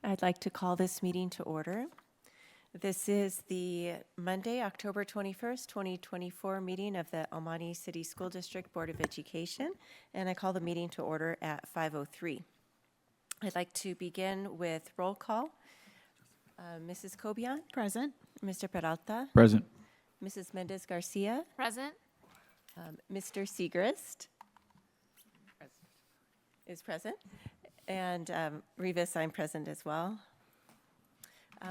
I'd like to call this meeting to order. This is the Monday, October 21st, 2024 meeting of the Almani City School District Board of Education, and I call the meeting to order at 5:03. I'd like to begin with roll call. Mrs. Cobian, Present. Mr. Peralta, Present. Mrs. Mendez Garcia, Present. Mr. Segrist is present, and Rivas, I'm present as well.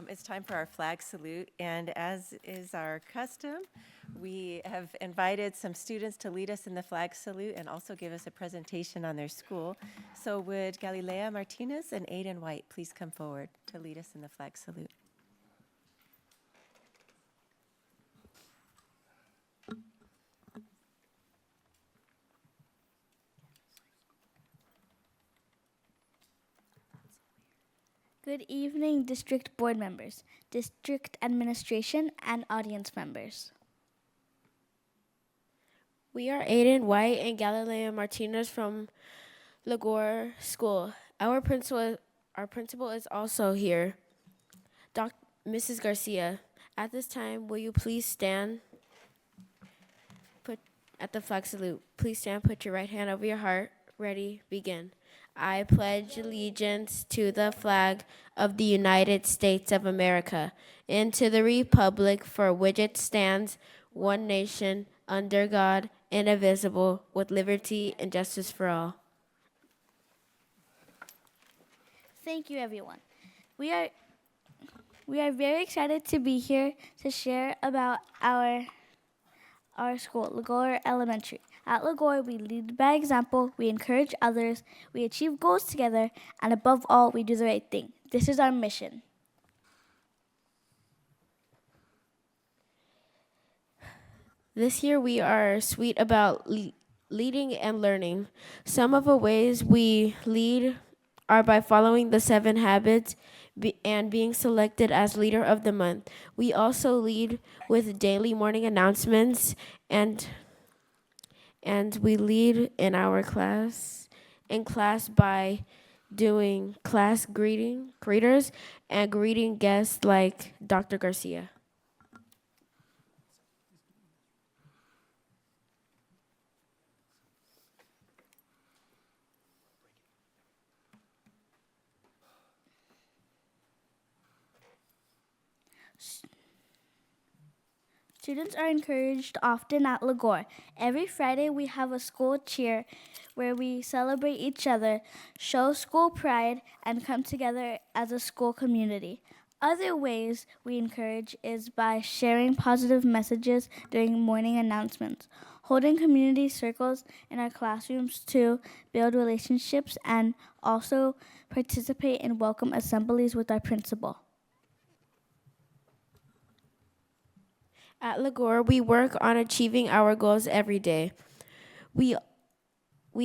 It's time for our flag salute, and as is our custom, we have invited some students to lead us in the flag salute and also give us a presentation on their school. So would Galilea Martinez and Aiden White please come forward to lead us in the flag salute? Good evening, District Board members, District Administration, and audience members. We are Aiden White and Galilea Martinez from Lagore School. Our principal is also here, Mrs. Garcia. At this time, will you please stand? Put at the flag salute. Please stand. Put your right hand over your heart. Ready. Begin. I pledge allegiance to the flag of the United States of America and to the republic for which it stands, one nation, under God, indivisible, with liberty and justice for all. Thank you, everyone. We are very excited to be here to share about our school, Lagore Elementary. At Lagore, we lead by example, we encourage others, we achieve goals together, and above all, we do the right thing. This is our mission. This year we are sweet about leading and learning. Some of the ways we lead are by following the 7 habits and being selected as leader of the month. We also lead with daily morning announcements and we lead in our class by doing class greeters and greeting guests like Dr. Garcia. Students are encouraged often at Lagore. Every Friday, we have a school cheer where we celebrate each other, show school pride, and come together as a school community. Other ways we encourage is by sharing positive messages during morning announcements, holding community circles in our classrooms to build relationships, and also participate in welcome assemblies with our principal. At Lagore, we work on achieving our goals every day. We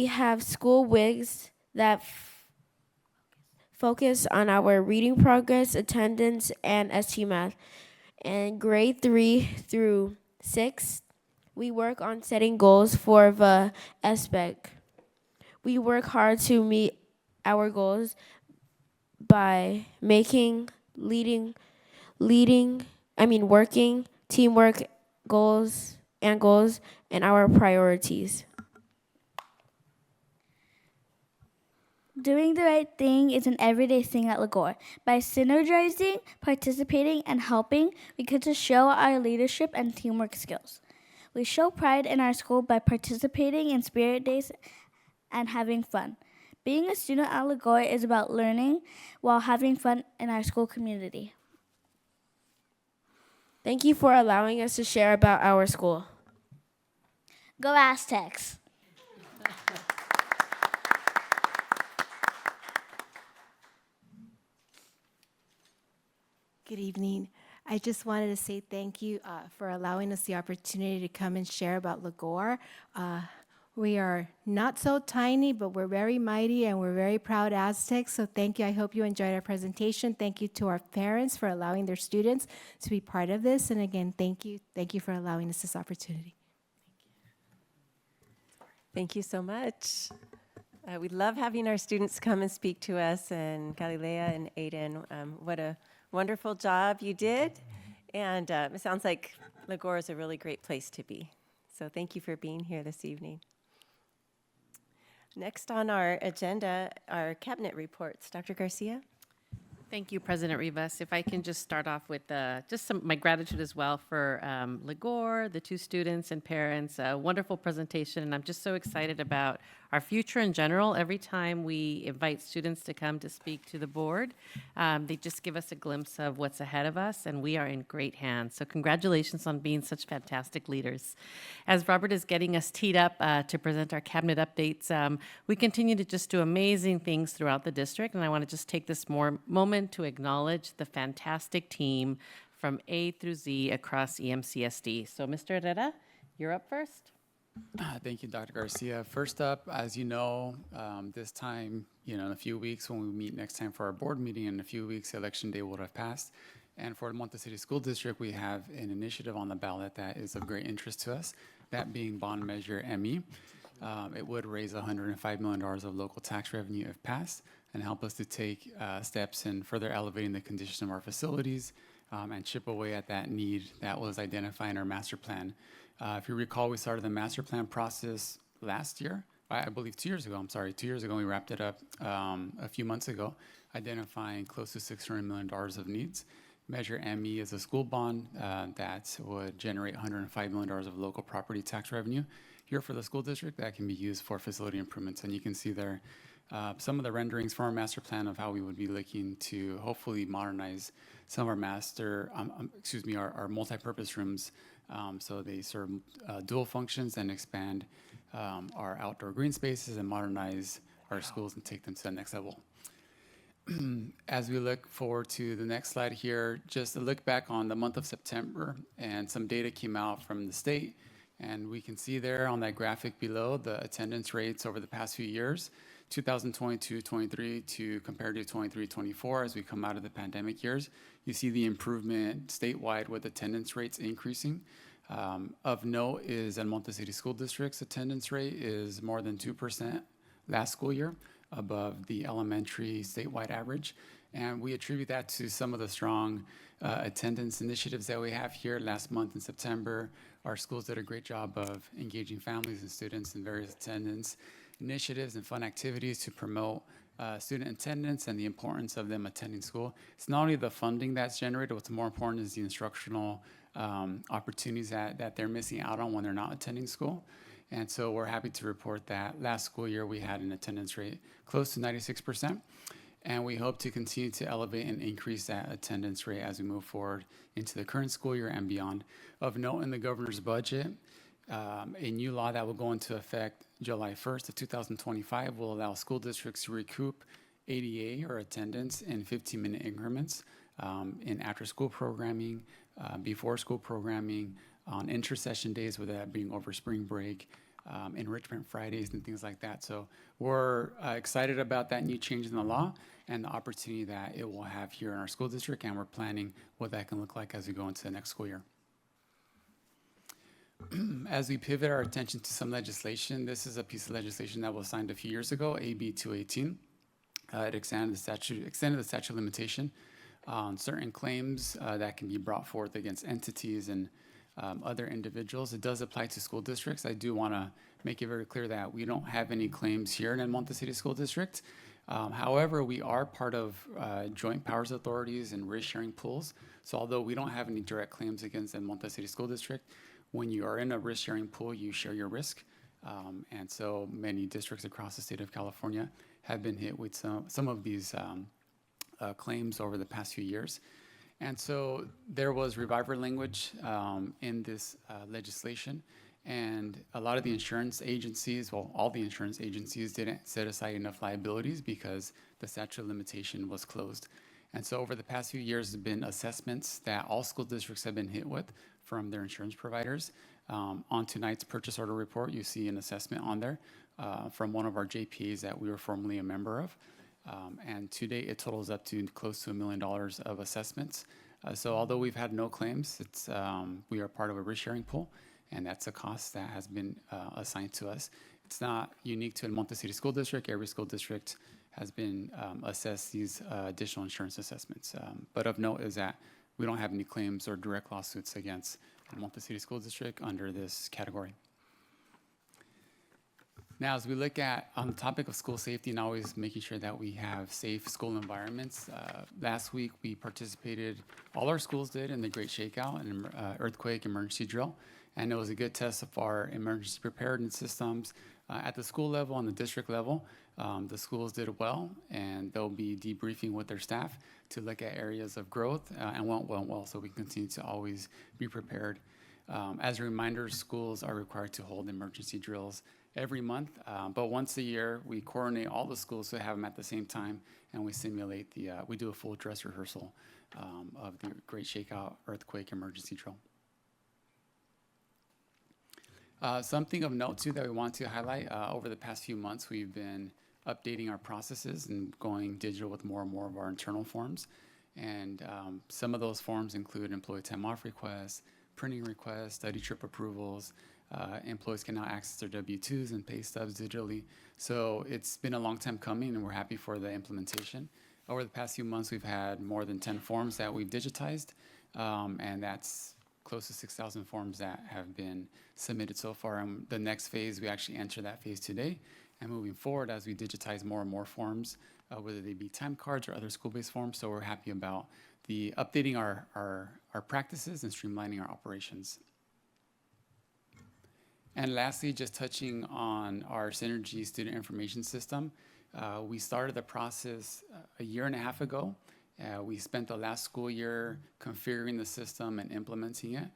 have school wigs that focus on our reading progress, attendance, and ST Math. And grade 3 through 6, we work on setting goals for the SBEC. We work hard to meet our goals by working, teamwork, goals, and our priorities. Doing the right thing is an everyday thing at Lagore. By synergizing, participating, and helping, we get to show our leadership and teamwork skills. We show pride in our school by participating in spirit days and having fun. Being a student at Lagore is about learning while having fun in our school community. Thank you for allowing us to share about our school. Go Aztecs! Good evening. I just wanted to say thank you for allowing us the opportunity to come and share about Lagore. We are not so tiny, but we're very mighty and we're very proud Aztecs. So thank you. I hope you enjoyed our presentation. Thank you to our parents for allowing their students to be part of this. And again, thank you. Thank you for allowing us this opportunity. Thank you so much. We love having our students come and speak to us, and Galilea and Aiden, what a wonderful job you did. And it sounds like Lagore is a really great place to be. So thank you for being here this evening. Next on our agenda are cabinet reports. Dr. Garcia? Thank you, President Rivas. If I can just start off with just my gratitude as well for Lagore, the two students and parents. A wonderful presentation, and I'm just so excited about our future in general. Every time we invite students to come to speak to the board, they just give us a glimpse of what's ahead of us, and we are in great hands. So congratulations on being such fantastic leaders. As Robert is getting us teed up to present our cabinet updates, we continue to just do amazing things throughout the district, and I want to just take this moment to acknowledge the fantastic team from A through Z across EMCSD. So Mr. Herrera, you're up first. Thank you, Dr. Garcia. First up, as you know, this time, in a few weeks when we meet next time for our board meeting, in a few weeks, Election Day will have passed. And for the Montecito School District, we have an initiative on the ballot that is of great interest to us, that being bond measure ME. It would raise $105 million of local tax revenue if passed and help us to take steps in further elevating the condition of our facilities and chip away at that need that was identified in our master plan. If you recall, we started the master plan process last year, I believe 2 years ago. 2 years ago, we wrapped it up a few months ago, identifying close to $600 million of needs. Measure ME is a school bond that would generate $105 million of local property tax revenue here for the school district that can be used for facility improvements. And you can see there some of the renderings from our master plan of how we would be looking to hopefully modernize some of our our multi-purpose rooms so they serve dual functions and expand our outdoor green spaces and modernize our schools and take them to the next level. As we look forward to the next slide here, just a look back on the month of September, and some data came out from the state, and we can see there on that graphic below the attendance rates over the past few years, 2022-23 to compared to 23-24 as we come out of the pandemic years. You see the improvement statewide with attendance rates increasing. Of note is that Montecito School District's attendance rate is more than 2% last school year, above the elementary statewide average. And we attribute that to some of the strong attendance initiatives that we have here. Last month in September, our schools did a great job of engaging families and students in various attendance initiatives and fun activities to promote student attendance and the importance of them attending school. It's not only the funding that's generated, what's more important is the instructional opportunities that they're missing out on when they're not attending school. And so we're happy to report that last school year we had an attendance rate close to 96%. And we hope to continue to elevate and increase that attendance rate as we move forward into the current school year and beyond. Of note, in the governor's budget, a new law that will go into effect July 1st of 2025 will allow school districts to recoup ADA or attendance in 15-minute increments in after-school programming, before-school programming, on intersession days, whether that being over spring break, enrichment Fridays, and things like that. So we're excited about that new change in the law and the opportunity that it will have here in our school district, and we're planning what that can look like as we go into the next school year. As we pivot our attention to some legislation, this is a piece of legislation that was signed a few years ago, AB 218. It extended the statute of limitation on certain claims that can be brought forth against entities and other individuals. It does apply to school districts. I do want to make it very clear that we don't have any claims here in El Monte City School District. However, we are part of joint powers authorities and risk-sharing pools. So although we don't have any direct claims against El Monte City School District, when you are in a risk-sharing pool, you share your risk. And so many districts across the state of California have been hit with some of these claims over the past few years. And so there was reviver language in this legislation, and a lot of the insurance agencies, well, all the insurance agencies didn't set aside enough liabilities because the statute of limitation was closed. And so over the past few years, there have been assessments that all school districts have been hit with from their insurance providers. On tonight's purchase order report, you see an assessment on there from one of our JPAs that we were formerly a member of. And to date, it totals up to close to $1 million of assessments. So although we've had no claims, we are part of a risk-sharing pool, and that's a cost that has been assigned to us. It's not unique to El Monte City School District. Every school district has been assessed these additional insurance assessments. But of note is that we don't have any claims or direct lawsuits against El Monte City School District under this category. Now, as we look at on the topic of school safety and always making sure that we have safe school environments, last week we participated, all our schools did, in the Great Shakeout and earthquake emergency drill. And it was a good test of our emergency preparedness systems at the school level and the district level. The schools did well, and they'll be debriefing with their staff to look at areas of growth and went well, so we continue to always be prepared. As a reminder, schools are required to hold emergency drills every month, but once a year, we coordinate all the schools to have them at the same time, and we simulate we do a full dress rehearsal of the Great Shakeout earthquake emergency drill. Something of note, too, that we want to highlight, over the past few months, we've been updating our processes and going digital with more and more of our internal forms. And some of those forms include employee time off requests, printing requests, study trip approvals. Employees can now access their W-2s and pay stubs digitally. So it's been a long time coming, and we're happy for the implementation. Over the past few months, we've had more than 10 forms that we've digitized, and that's close to 6,000 forms that have been submitted so far. And the next phase, we actually enter that phase today. And moving forward, as we digitize more and more forms, whether they be time cards or other school-based forms, so we're happy about the updating our practices and streamlining our operations. And lastly, just touching on our Synergy student information system, we started the process a year and a half ago. We spent the last school year configuring the system and implementing it.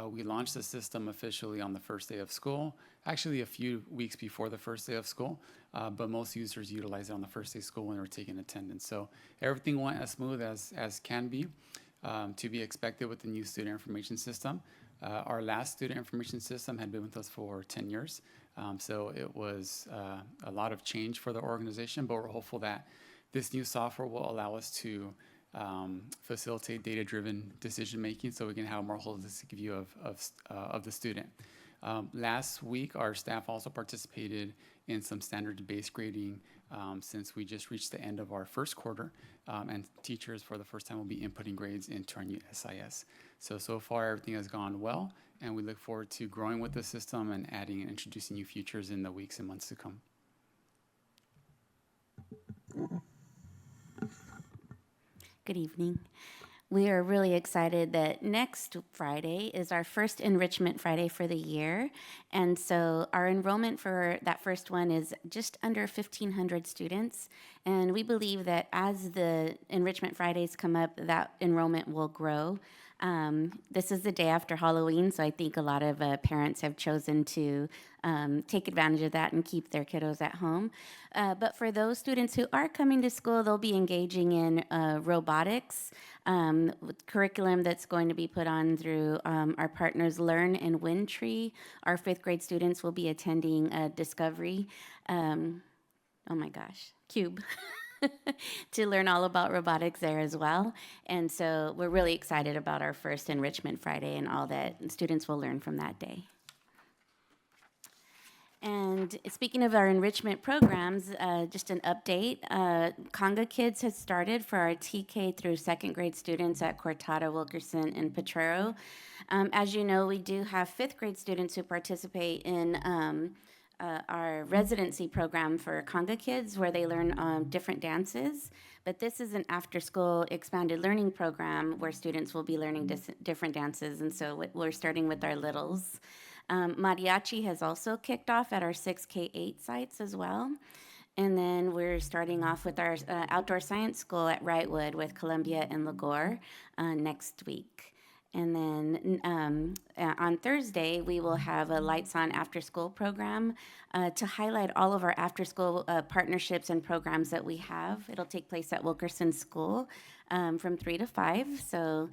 We launched the system officially on the first day of school, actually a few weeks before the first day of school, but most users utilize it on the first day of school when they were taking attendance. So everything went as smooth as can be, to be expected with the new student information system. Our last student information system had been with us for 10 years, so it was a lot of change for the organization, but we're hopeful that this new software will allow us to facilitate data-driven decision-making so we can have a more holistic view of the student. Last week, our staff also participated in some standard-based grading since we just reached the end of our first quarter, and teachers for the first time will be inputting grades into our new SIS. So far, everything has gone well, and we look forward to growing with the system and adding and introducing new features in the weeks and months to come. Good evening. We are really excited that next Friday is our first Enrichment Friday for the year. And so our enrollment for that first one is just under 1,500 students. And we believe that as the Enrichment Fridays come up, that enrollment will grow. This is the day after Halloween, so I think a lot of parents have chosen to take advantage of that and keep their kiddos at home. But for those students who are coming to school, they'll be engaging in robotics, with curriculum that's going to be put on through our partners Learn and WinTree. Our 5th grade students will be attending Discovery, Cube. to learn all about robotics there as well. And so we're really excited about our first Enrichment Friday and all that students will learn from that day. And speaking of our enrichment programs, just an update. Conga Kids has started for our TK through 2nd grade students at Cortada, Wilkerson, and Potrero. As you know, we do have 5th grade students who participate in our residency program for Conga Kids, where they learn different dances. But this is an after-school expanded learning program where students will be learning different dances, and so we're starting with our littles. Mariachi has also kicked off at our 6K8 sites as well. And then we're starting off with our outdoor science school at Wrightwood with Columbia and Lagore next week. And then on Thursday, we will have a Lights On After School program to highlight all of our after school partnerships and programs that we have. It'll take place at Wilkerson School from 3 to 5. So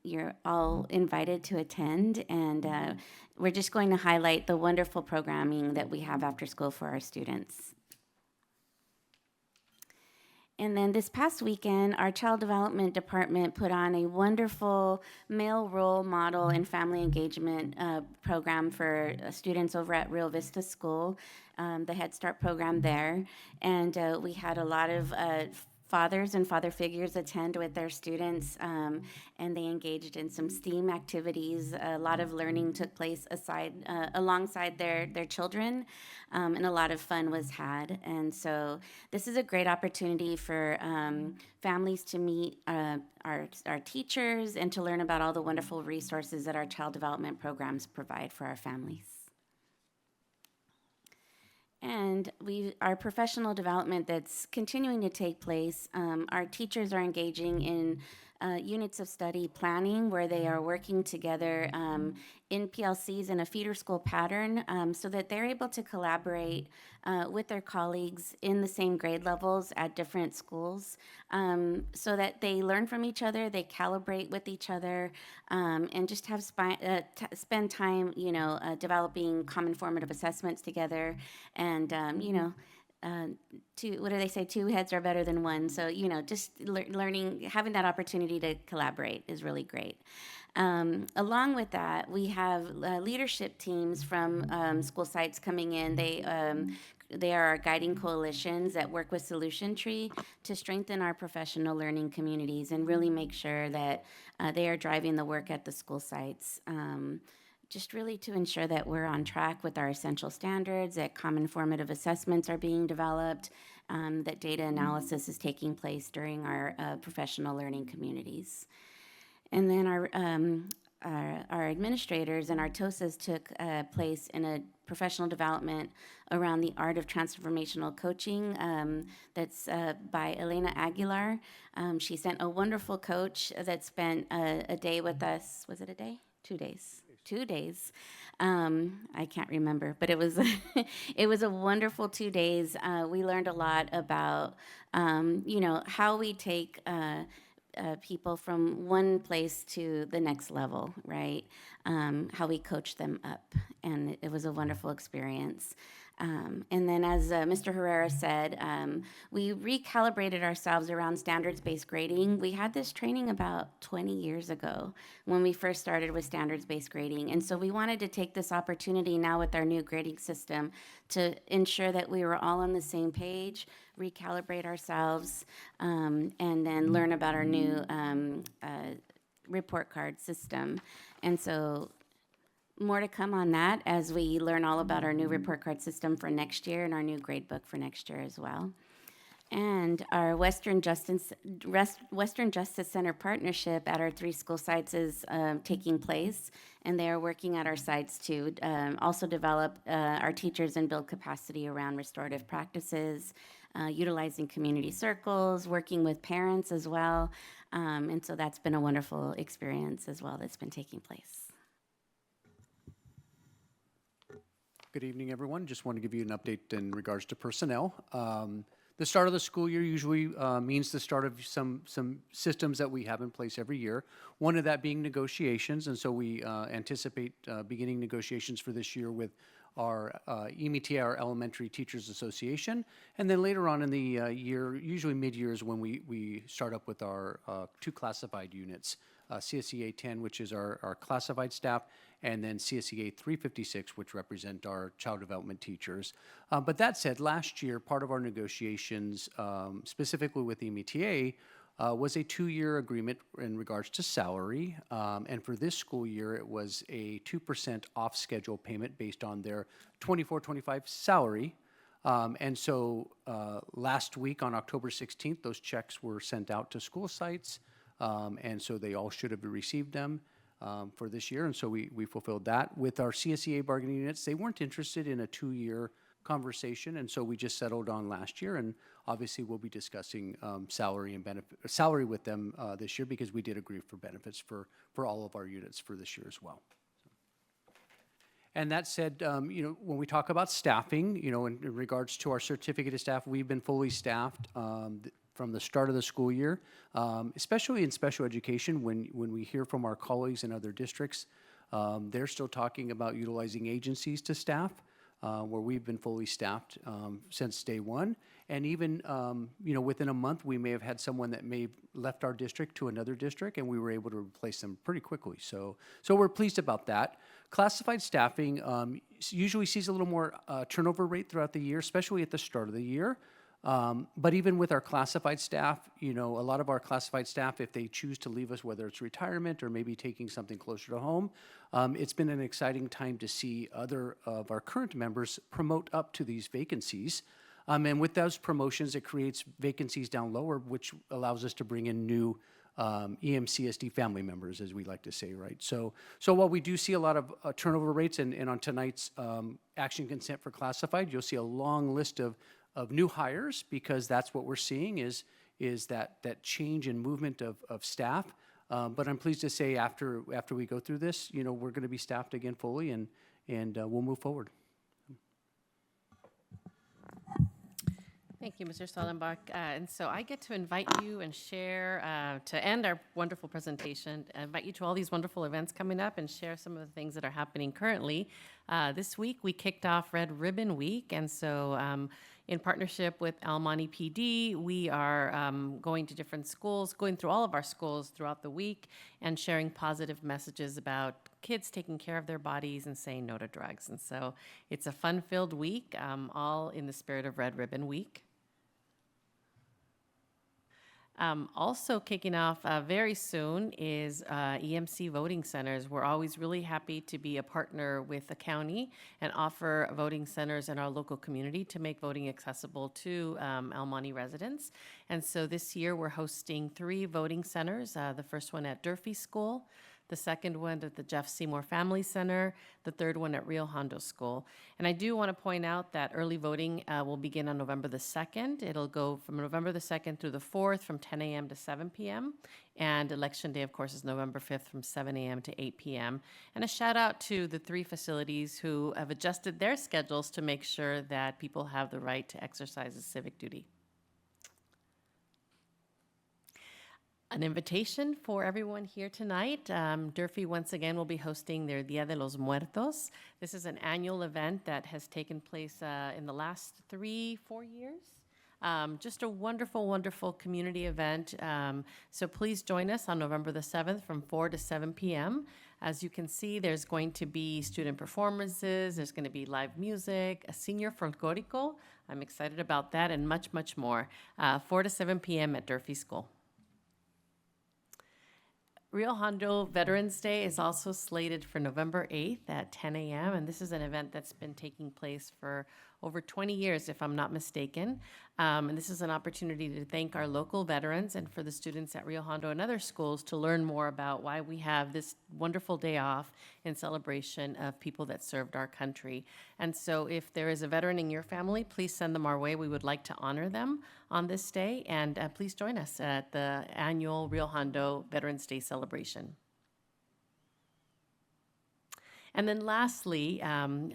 you're all invited to attend. And we're just going to highlight the wonderful programming that we have after school for our students. And then this past weekend, our child development department put on a wonderful male role model and family engagement program for students over at Rio Vista School, the Head Start program there. And we had a lot of fathers and father figures attend with their students, and they engaged in some STEAM activities. A lot of learning took place alongside their children, and a lot of fun was had. And so this is a great opportunity for families to meet our teachers and to learn about all the wonderful resources that our child development programs provide for our families. And our professional development that's continuing to take place, our teachers are engaging in units of study planning where they are working together in PLCs in a feeder school pattern so that they're able to collaborate with their colleagues in the same grade levels at different schools so that they learn from each other, they calibrate with each other, and just have spend time, developing common formative assessments together and, what do they say? Two heads are better than one. So, just learning, having that opportunity to collaborate is really great. Along with that, we have leadership teams from school sites coming in. They are our guiding coalitions that work with Solution Tree to strengthen our professional learning communities and really make sure that they are driving the work at the school sites. Just really to ensure that we're on track with our essential standards, that common formative assessments are being developed, that data analysis is taking place during our professional learning communities. And then our administrators and our TOSAs took place in a professional development around the art of transformational coaching that's by Elena Aguilar. She sent a wonderful coach that spent a day with us. Was it a day? 2 days. 2 days. I can't remember, but it was it was a wonderful 2 days. We learned a lot about how we take people from one place to the next level, right? How we coach them up, and it was a wonderful experience. And then, as Mr. Herrera said, we recalibrated ourselves around standards-based grading. We had this training about 20 years ago when we first started with standards-based grading. And so we wanted to take this opportunity now with our new grading system to ensure that we were all on the same page, recalibrate ourselves, and then learn about our new report card system. And so more to come on that as we learn all about our new report card system for next year and our new grade book for next year as well. And our Western Justice Center partnership at our 3 school sites is taking place, and they are working at our sites to also develop our teachers and build capacity around restorative practices, utilizing community circles, working with parents as well. And so that's been a wonderful experience as well that's been taking place. Good evening, everyone. Just want to give you an update in regards to personnel. The start of the school year usually means the start of some systems that we have in place every year. One of that being negotiations, and so we anticipate beginning negotiations for this year with our EMTA, our Elementary Teachers Association, and then later on in the year, usually mid-year is when we start up with our 2 classified units, CSEA 10, which is our classified staff, and then CSEA 356, which represent our child development teachers. But that said, last year, part of our negotiations, specifically with the EMTA, was a 2-year agreement in regards to salary. And for this school year, it was a 2% off-schedule payment based on their 24-25 salary. And so last week on October 16th, those checks were sent out to school sites. And so they all should have received them for this year. And so we fulfilled that. With our CSEA bargaining units, they weren't interested in a 2-year conversation. And so we just settled on last year. And obviously we'll be discussing salary with them this year because we did agree for benefits for all of our units for this year as well. And that said, when we talk about staffing, in regards to our certificate of staff, we've been fully staffed from the start of the school year, especially in special education. When we hear from our colleagues in other districts, they're still talking about utilizing agencies to staff, where we've been fully staffed since day one. And even, within a month, we may have had someone that may have left our district to another district, and we were able to replace them pretty quickly. So we're pleased about that. Classified staffing usually sees a little more turnover rate throughout the year, especially at the start of the year. But even with our classified staff, a lot of our classified staff, if they choose to leave us, whether it's retirement or maybe taking something closer to home, it's been an exciting time to see other of our current members promote up to these vacancies. And with those promotions, it creates vacancies down lower, which allows us to bring in new EMCSD family members, as we like to say, right? So while we do see a lot of turnover rates, and on tonight's action consent for classified, you'll see a long list of new hires, because that's what we're seeing is that change in movement of staff. But I'm pleased to say after we go through this, we're going to be staffed again fully, and we'll move forward. Thank you, Mr. Stellenbach. And so I get to invite you and share, to end our wonderful presentation, I invite you to all these wonderful events coming up and share some of the things that are happening currently. This week, we kicked off Red Ribbon Week, and so in partnership with El Monte PD, we are going to different schools, going through all of our schools throughout the week and sharing positive messages about kids taking care of their bodies and saying no to drugs. And so it's a fun-filled week, all in the spirit of Red Ribbon Week. Also kicking off very soon is EMC voting centers. We're always really happy to be a partner with the county and offer voting centers in our local community to make voting accessible to El Monte residents. And so this year we're hosting 3 voting centers, the first one at Durfee School, the second one at the Jeff Seymour Family Center, the third one at Rio Hondo School. And I do want to point out that early voting will begin on November the 2nd. It'll go from November the 2nd through the 4th from 10 a.m. to 7 p.m. And Election Day, of course, is November 5th from 7 a.m. to 8 p.m. And a shout out to the 3 facilities who have adjusted their schedules to make sure that people have the right to exercise a civic duty. An invitation for everyone here tonight. Durfee once again will be hosting their Dia de los Muertos. This is an annual event that has taken place in the last 3-4 years. Just a wonderful, wonderful community event. So please join us on November the 7th from 4 to 7 p.m. As you can see, there's going to be student performances, there's going to be live music, a senior folklorico. I'm excited about that, and much, much more. 4 to 7 p.m. at Durfee School. Rio Hondo Veterans Day is also slated for November 8th at 10 a.m., and this is an event that's been taking place for over 20 years, if I'm not mistaken. And this is an opportunity to thank our local veterans and for the students at Rio Hondo and other schools to learn more about why we have this wonderful day off in celebration of people that served our country. And so if there is a veteran in your family, please send them our way. We would like to honor them on this day, and please join us at the annual Rio Hondo Veterans Day celebration. And then lastly,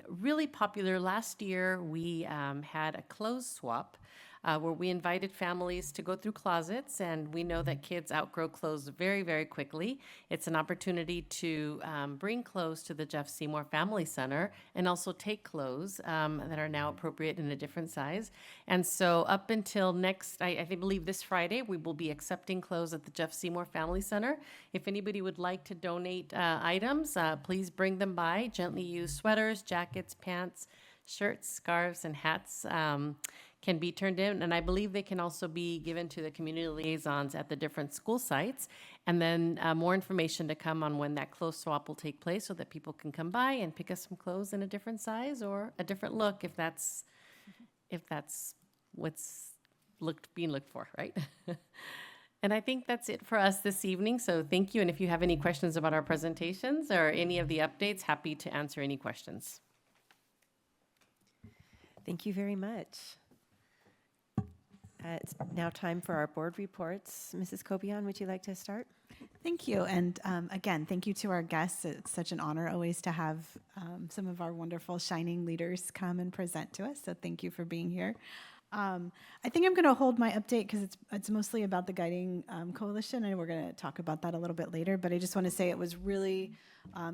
really popular, last year we had a clothes swap where we invited families to go through closets, and we know that kids outgrow clothes very, very quickly. It's an opportunity to bring clothes to the Jeff Seymour Family Center and also take clothes that are now appropriate in a different size. And so up until next, I believe this Friday, we will be accepting clothes at the Jeff Seymour Family Center. If anybody would like to donate items, please bring them by. Gently used sweaters, jackets, pants, shirts, scarves, and hats can be turned in, and I believe they can also be given to the community liaisons at the different school sites. And then more information to come on when that clothes swap will take place so that people can come by and pick up some clothes in a different size or a different look if that's what's being looked for, right? And I think that's it for us this evening, so thank you. And if you have any questions about our presentations or any of the updates, happy to answer any questions. Thank you very much. It's now time for our board reports. Mrs. Cobian, would you like to start? Thank you. And again, thank you to our guests. It's such an honor always to have some of our wonderful shining leaders come and present to us. So thank you for being here. I think I'm going to hold my update because it's mostly about the Guiding Coalition, and we're going to talk about that a little bit later. But I just want to say it was really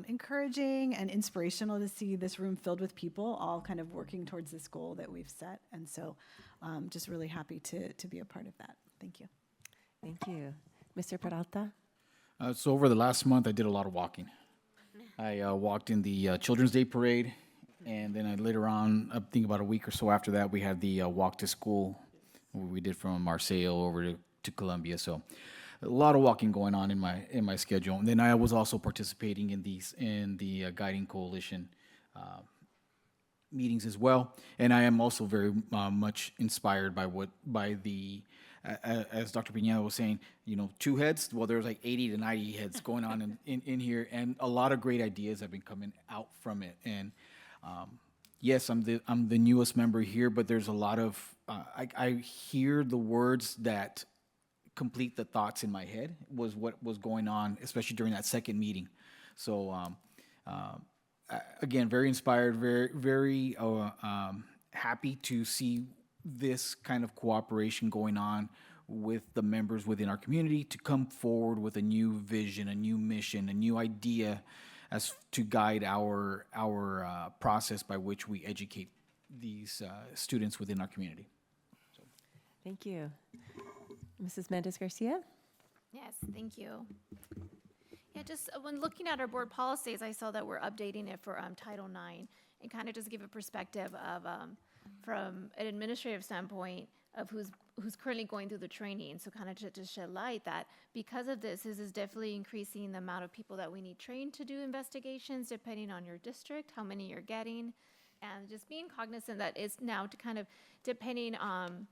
encouraging and inspirational to see this room filled with people all kind of working towards this goal that we've set. And so just really happy to be a part of that. Thank you. Thank you. Mr. Peralta? So over the last month, I did a lot of walking. I walked in the Children's Day Parade, and then I later on, I think about a week or so after that, we had the walk to school. We did from Marseille over to Columbia. So a lot of walking going on in my schedule. And then I was also participating in the Guiding Coalition meetings as well. And I am also very much inspired by the as Dr. Piñera was saying, 2 heads. Well, there's like 80 to 90 heads going on in here, and a lot of great ideas have been coming out from it. And yes, I'm the newest member here, but there's a lot of I hear the words that complete the thoughts in my head was what was going on, especially during that second meeting. So again, very inspired, very happy to see this kind of cooperation going on with the members within our community to come forward with a new vision, a new mission, a new idea as to guide our process by which we educate these students within our community. Thank you. Mrs. Mendez Garcia? Yes, thank you. Yeah, just when looking at our board policies, I saw that we're updating it for Title IX, and kind of just give a perspective of, from an administrative standpoint, of who's currently going through the training. So kind of to shed light that because of this is definitely increasing the amount of people that we need trained to do investigations, depending on your district, how many you're getting, and just being cognizant that it's now to kind of depending on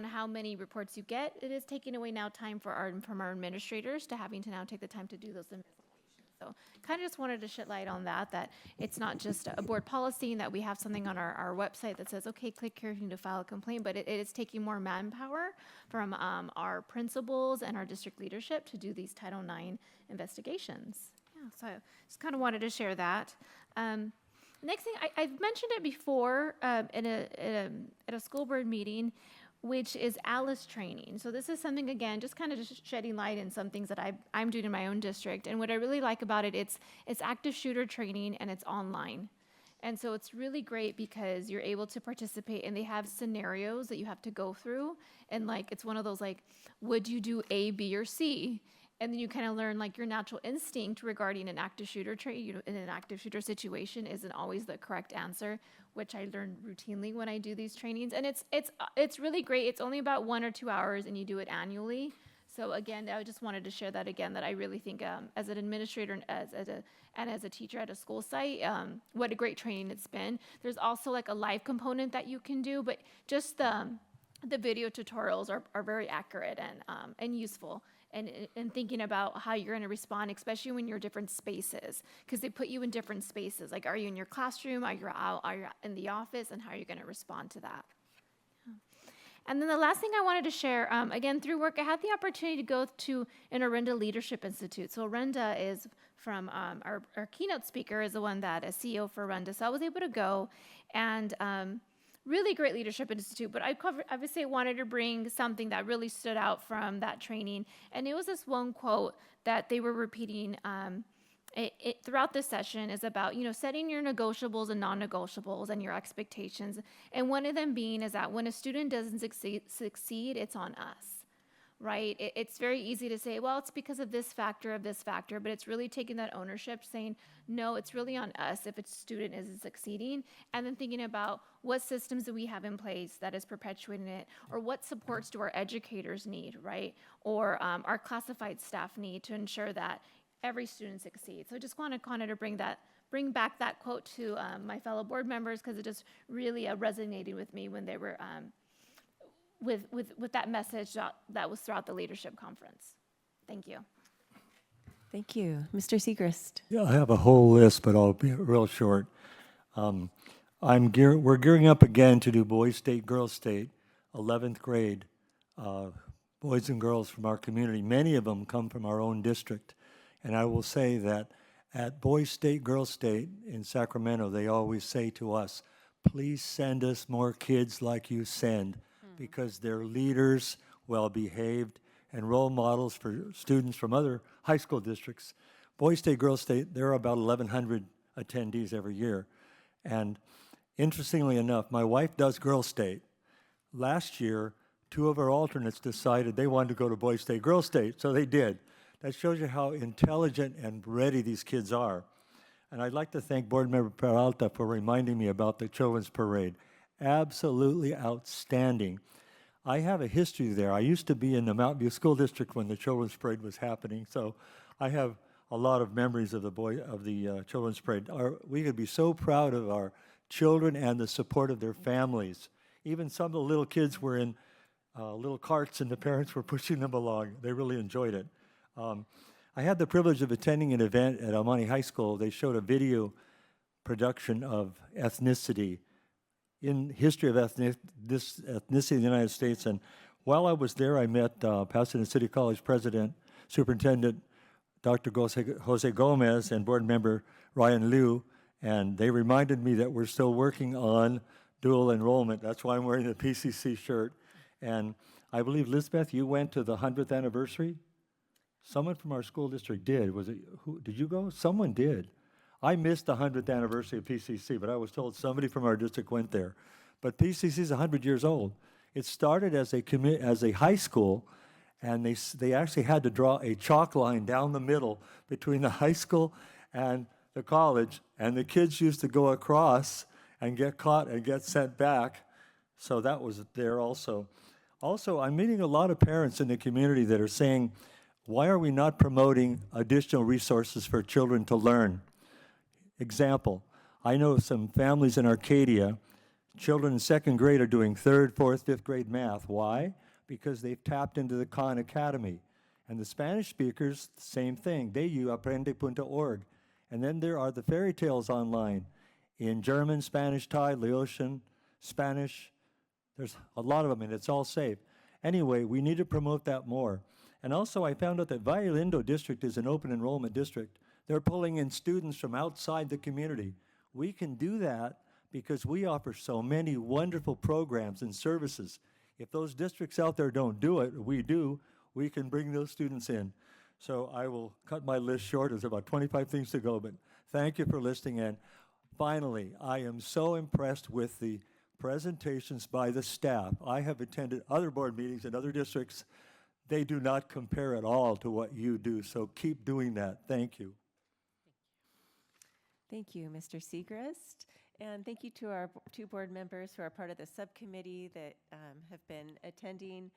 how many reports you get, it is taking away now time from our administrators to having to now take the time to do those investigations. So kind of just wanted to shed light on that it's not just a board policy and that we have something on our website that says, okay, click here if you need to file a complaint, but it is taking more manpower from our principals and our district leadership to do these Title IX investigations. Yeah, so I just kind of wanted to share that. Next thing, I've mentioned it before at a school board meeting, which is ALICE training. So this is something, again, just kind of just shedding light in some things that I'm doing in my own district. And what I really like about it, it's active shooter training and it's online. And so it's really great because you're able to participate and they have scenarios that you have to go through. And like, it's one of those like, would you do A, B, or C? And then you kind of learn like your natural instinct regarding an active shooter in an active shooter situation isn't always the correct answer, which I learn routinely when I do these trainings. And it's really great. It's only about 1 or 2 hours and you do it annually. So again, I just wanted to share that again, that I really think as an administrator and as a teacher at a school site, what a great training it's been. There's also like a live component that you can do, but just the video tutorials are very accurate and useful. And thinking about how you're going to respond, especially when you're different spaces, because they put you in different spaces. Like, are you in your classroom? Are you in the office? And how are you going to respond to that? And then the last thing I wanted to share, again, through work, I had the opportunity to go to an Orenda Leadership Institute. So Orenda is from our keynote speaker is the one that is CEO for Orenda. So I was able to go and really great leadership institute, but I obviously wanted to bring something that really stood out from that training. And it was this one quote that they were repeating throughout this session is about, setting your negotiables and non-negotiables and your expectations. And one of them being is that when a student doesn't succeed, it's on us. Right? It's very easy to say, well, it's because of this factor, but it's really taking that ownership, saying, no, it's really on us if a student isn't succeeding, and then thinking about what systems do we have in place that is perpetuating it, or what supports do our educators need, right? Or our classified staff need to ensure that every student succeeds. So I just wanted to bring back that quote to my fellow board members, because it just really resonated with me when they were with that message that was throughout the leadership conference. Thank you. Thank you. Mr. Segrist. Yeah, I have a whole list, but I'll be real short. We're gearing up again to do Boys State, Girls State, 11th grade. Boys and girls from our community, many of them come from our own district. And I will say that at Boys State, Girls State in Sacramento, they always say to us, please send us more kids like you send, because they're leaders, well-behaved, and role models for students from other high school districts. Boys State, Girls State, there are about 1,100 attendees every year. And interestingly enough, my wife does Girls State. last year, 2 of our alternates decided they wanted to go to Boys State, Girls State, so they did. That shows you how intelligent and ready these kids are. And I'd like to thank Board Member Peralta for reminding me about the Children's Parade. Absolutely outstanding. I have a history there. I used to be in the Mountain View School District when the Children's Parade was happening, so I have a lot of memories of the Children's Parade. We could be so proud of our children and the support of their families. Even some of the little kids were in little carts and the parents were pushing them along. They really enjoyed it. I had the privilege of attending an event at El Monte High School. They showed a video production of ethnicity, in history of ethnicity in the United States. And while I was there, I met Pasadena City College President, Superintendent Dr. Jose Gomez, and Board Member Ryan Liu, and they reminded me that we're still working on dual enrollment. That's why I'm wearing the PCC shirt. And I believe, Lisbeth, you went to the 100th anniversary? Someone from our school district did. Was it, who, did you go? Someone did. I missed the 100th anniversary of PCC, but I was told somebody from our district went there. But PCC is 100 years old. It started as a high school, and they actually had to draw a chalk line down the middle between the high school and the college, and the kids used to go across and get caught and get sent back. So that was there also. Also, I'm meeting a lot of parents in the community that are saying, why are we not promoting additional resources for children to learn? Example, I know some families in Arcadia, children in 2nd grade are doing 3rd, 4th, 5th grade math. Why? Because they've tapped into the Khan Academy. And the Spanish speakers, same thing. They use aprende.org. And then there are the fairy tales online in German, Spanish, Thai, Laotian, Spanish. There's a lot of them, and it's all safe. Anyway, we need to promote that more. And also, I found out that Valle Lindo District is an open enrollment district. They're pulling in students from outside the community. We can do that because we offer so many wonderful programs and services. If those districts out there don't do it, we do, we can bring those students in. So I will cut my list short. There's about 25 things to go, but thank you for listening. And finally, I am so impressed with the presentations by the staff. I have attended other board meetings in other districts. They do not compare at all to what you do, so keep doing that. Thank you. Thank you, Mr. Segrist. And thank you to our 2 board members who are part of the subcommittee that have been attending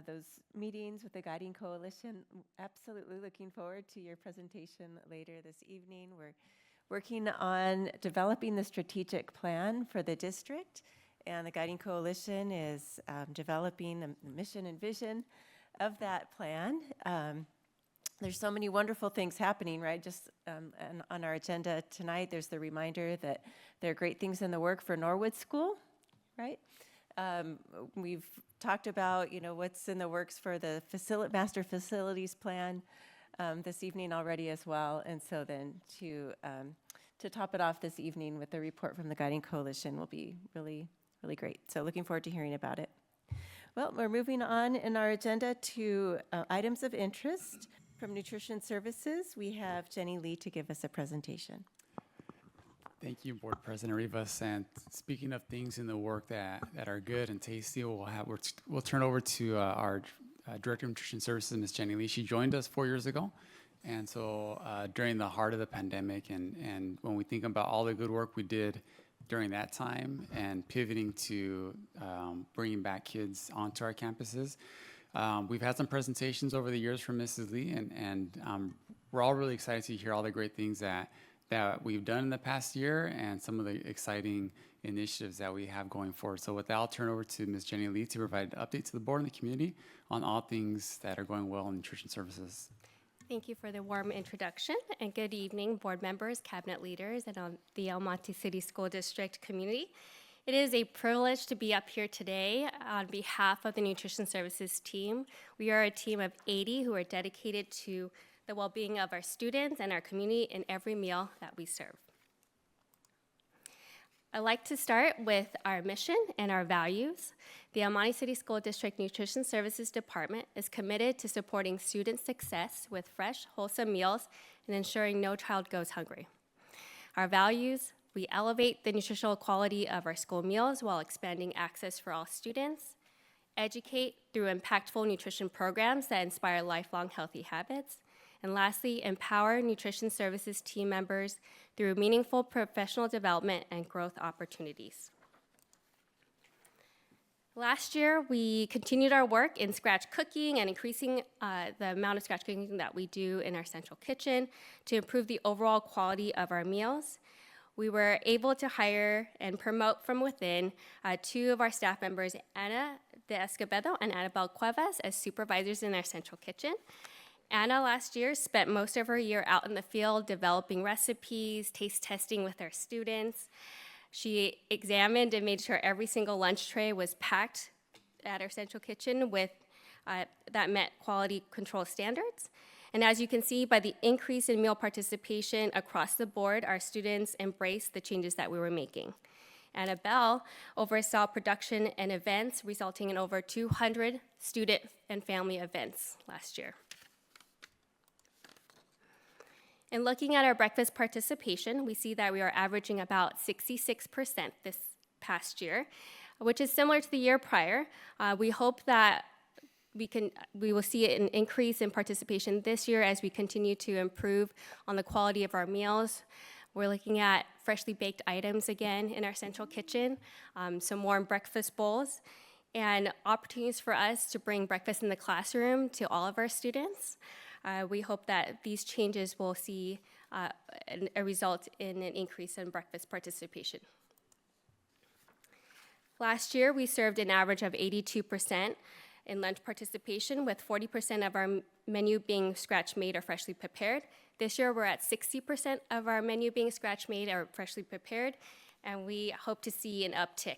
those meetings with the Guiding Coalition. Absolutely looking forward to your presentation later this evening. We're working on developing the strategic plan for the district, and the Guiding Coalition is developing the mission and vision of that plan. There's so many wonderful things happening, right? Just on our agenda tonight, there's the reminder that there are great things in the work for Norwood School, right? We've talked about, what's in the works for the master facilities plan this evening already as well. And so then to top it off this evening with the report from the Guiding Coalition will be really, really great. So looking forward to hearing about it. Well, we're moving on in our agenda to items of interest. From Nutrition Services, we have Jenny Lee to give us a presentation. Thank you, Board President Rivas. And speaking of things in the work that are good and tasty, we'll turn over to our Director of Nutrition Services, Ms. Jenny Lee. She joined us 4 years ago. And so during the heart of the pandemic, and when we think about all the good work we did during that time and pivoting to bringing back kids onto our campuses, we've had some presentations over the years from Mrs. Lee, and we're all really excited to hear all the great things that we've done in the past year and some of the exciting initiatives that we have going forward. So with that, I'll turn over to Ms. Jenny Lee to provide an update to the board and the community on all things that are going well in nutrition services. Thank you for the warm introduction, and good evening, board members, cabinet leaders, and on the El Monte City School District community. It is a privilege to be up here today on behalf of the Nutrition Services team. We are a team of 80 who are dedicated to the well-being of our students and our community in every meal that we serve. I'd like to start with our mission and our values. The El Monte City School District Nutrition Services Department is committed to supporting student success with fresh, wholesome meals and ensuring no child goes hungry. Our values: We elevate the nutritional quality of our school meals while expanding access for all students. Educate through impactful nutrition programs that inspire lifelong healthy habits. And lastly, empower nutrition services team members through meaningful professional development and growth opportunities. Last year, we continued our work in scratch cooking and increasing the amount of scratch cooking that we do in our central kitchen to improve the overall quality of our meals. We were able to hire and promote from within 2 of our staff members, Ana de Escobedo and Annabelle Cuevas, as supervisors in our central kitchen. Anna last year spent most of her year out in the field developing recipes, taste testing with our students. She examined and made sure every single lunch tray was packed at our central kitchen with that met quality control standards. And as you can see, by the increase in meal participation across the board, our students embraced the changes that we were making. Annabelle oversaw production and events, resulting in over 200 student and family events last year. In looking at our breakfast participation, we see that we are averaging about 66% this past year, which is similar to the year prior. We hope that we will see an increase in participation this year as we continue to improve on the quality of our meals. We're looking at freshly baked items again in our central kitchen, some warm breakfast bowls, and opportunities for us to bring breakfast in the classroom to all of our students. We hope that these changes will see a result in an increase in breakfast participation. Last year, we served an average of 82% in lunch participation, with 40% of our menu being scratch-made or freshly prepared. This year, we're at 60% of our menu being scratch-made or freshly prepared, and we hope to see an uptick.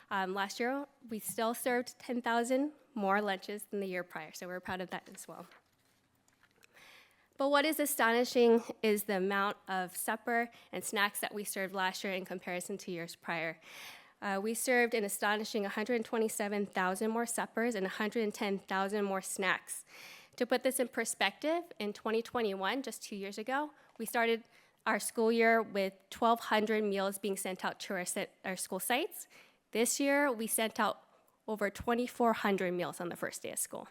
Last year, we still served 10,000 more lunches than the year prior, so we're proud of that as well. But what is astonishing is the amount of supper and snacks that we served last year in comparison to years prior. We served an astonishing 127,000 more suppers and 110,000 more snacks. To put this in perspective, in 2021, just 2 years ago, we started our school year with 1,200 meals being sent out to our school sites. This year, we sent out over 2,400 meals on the first day of school.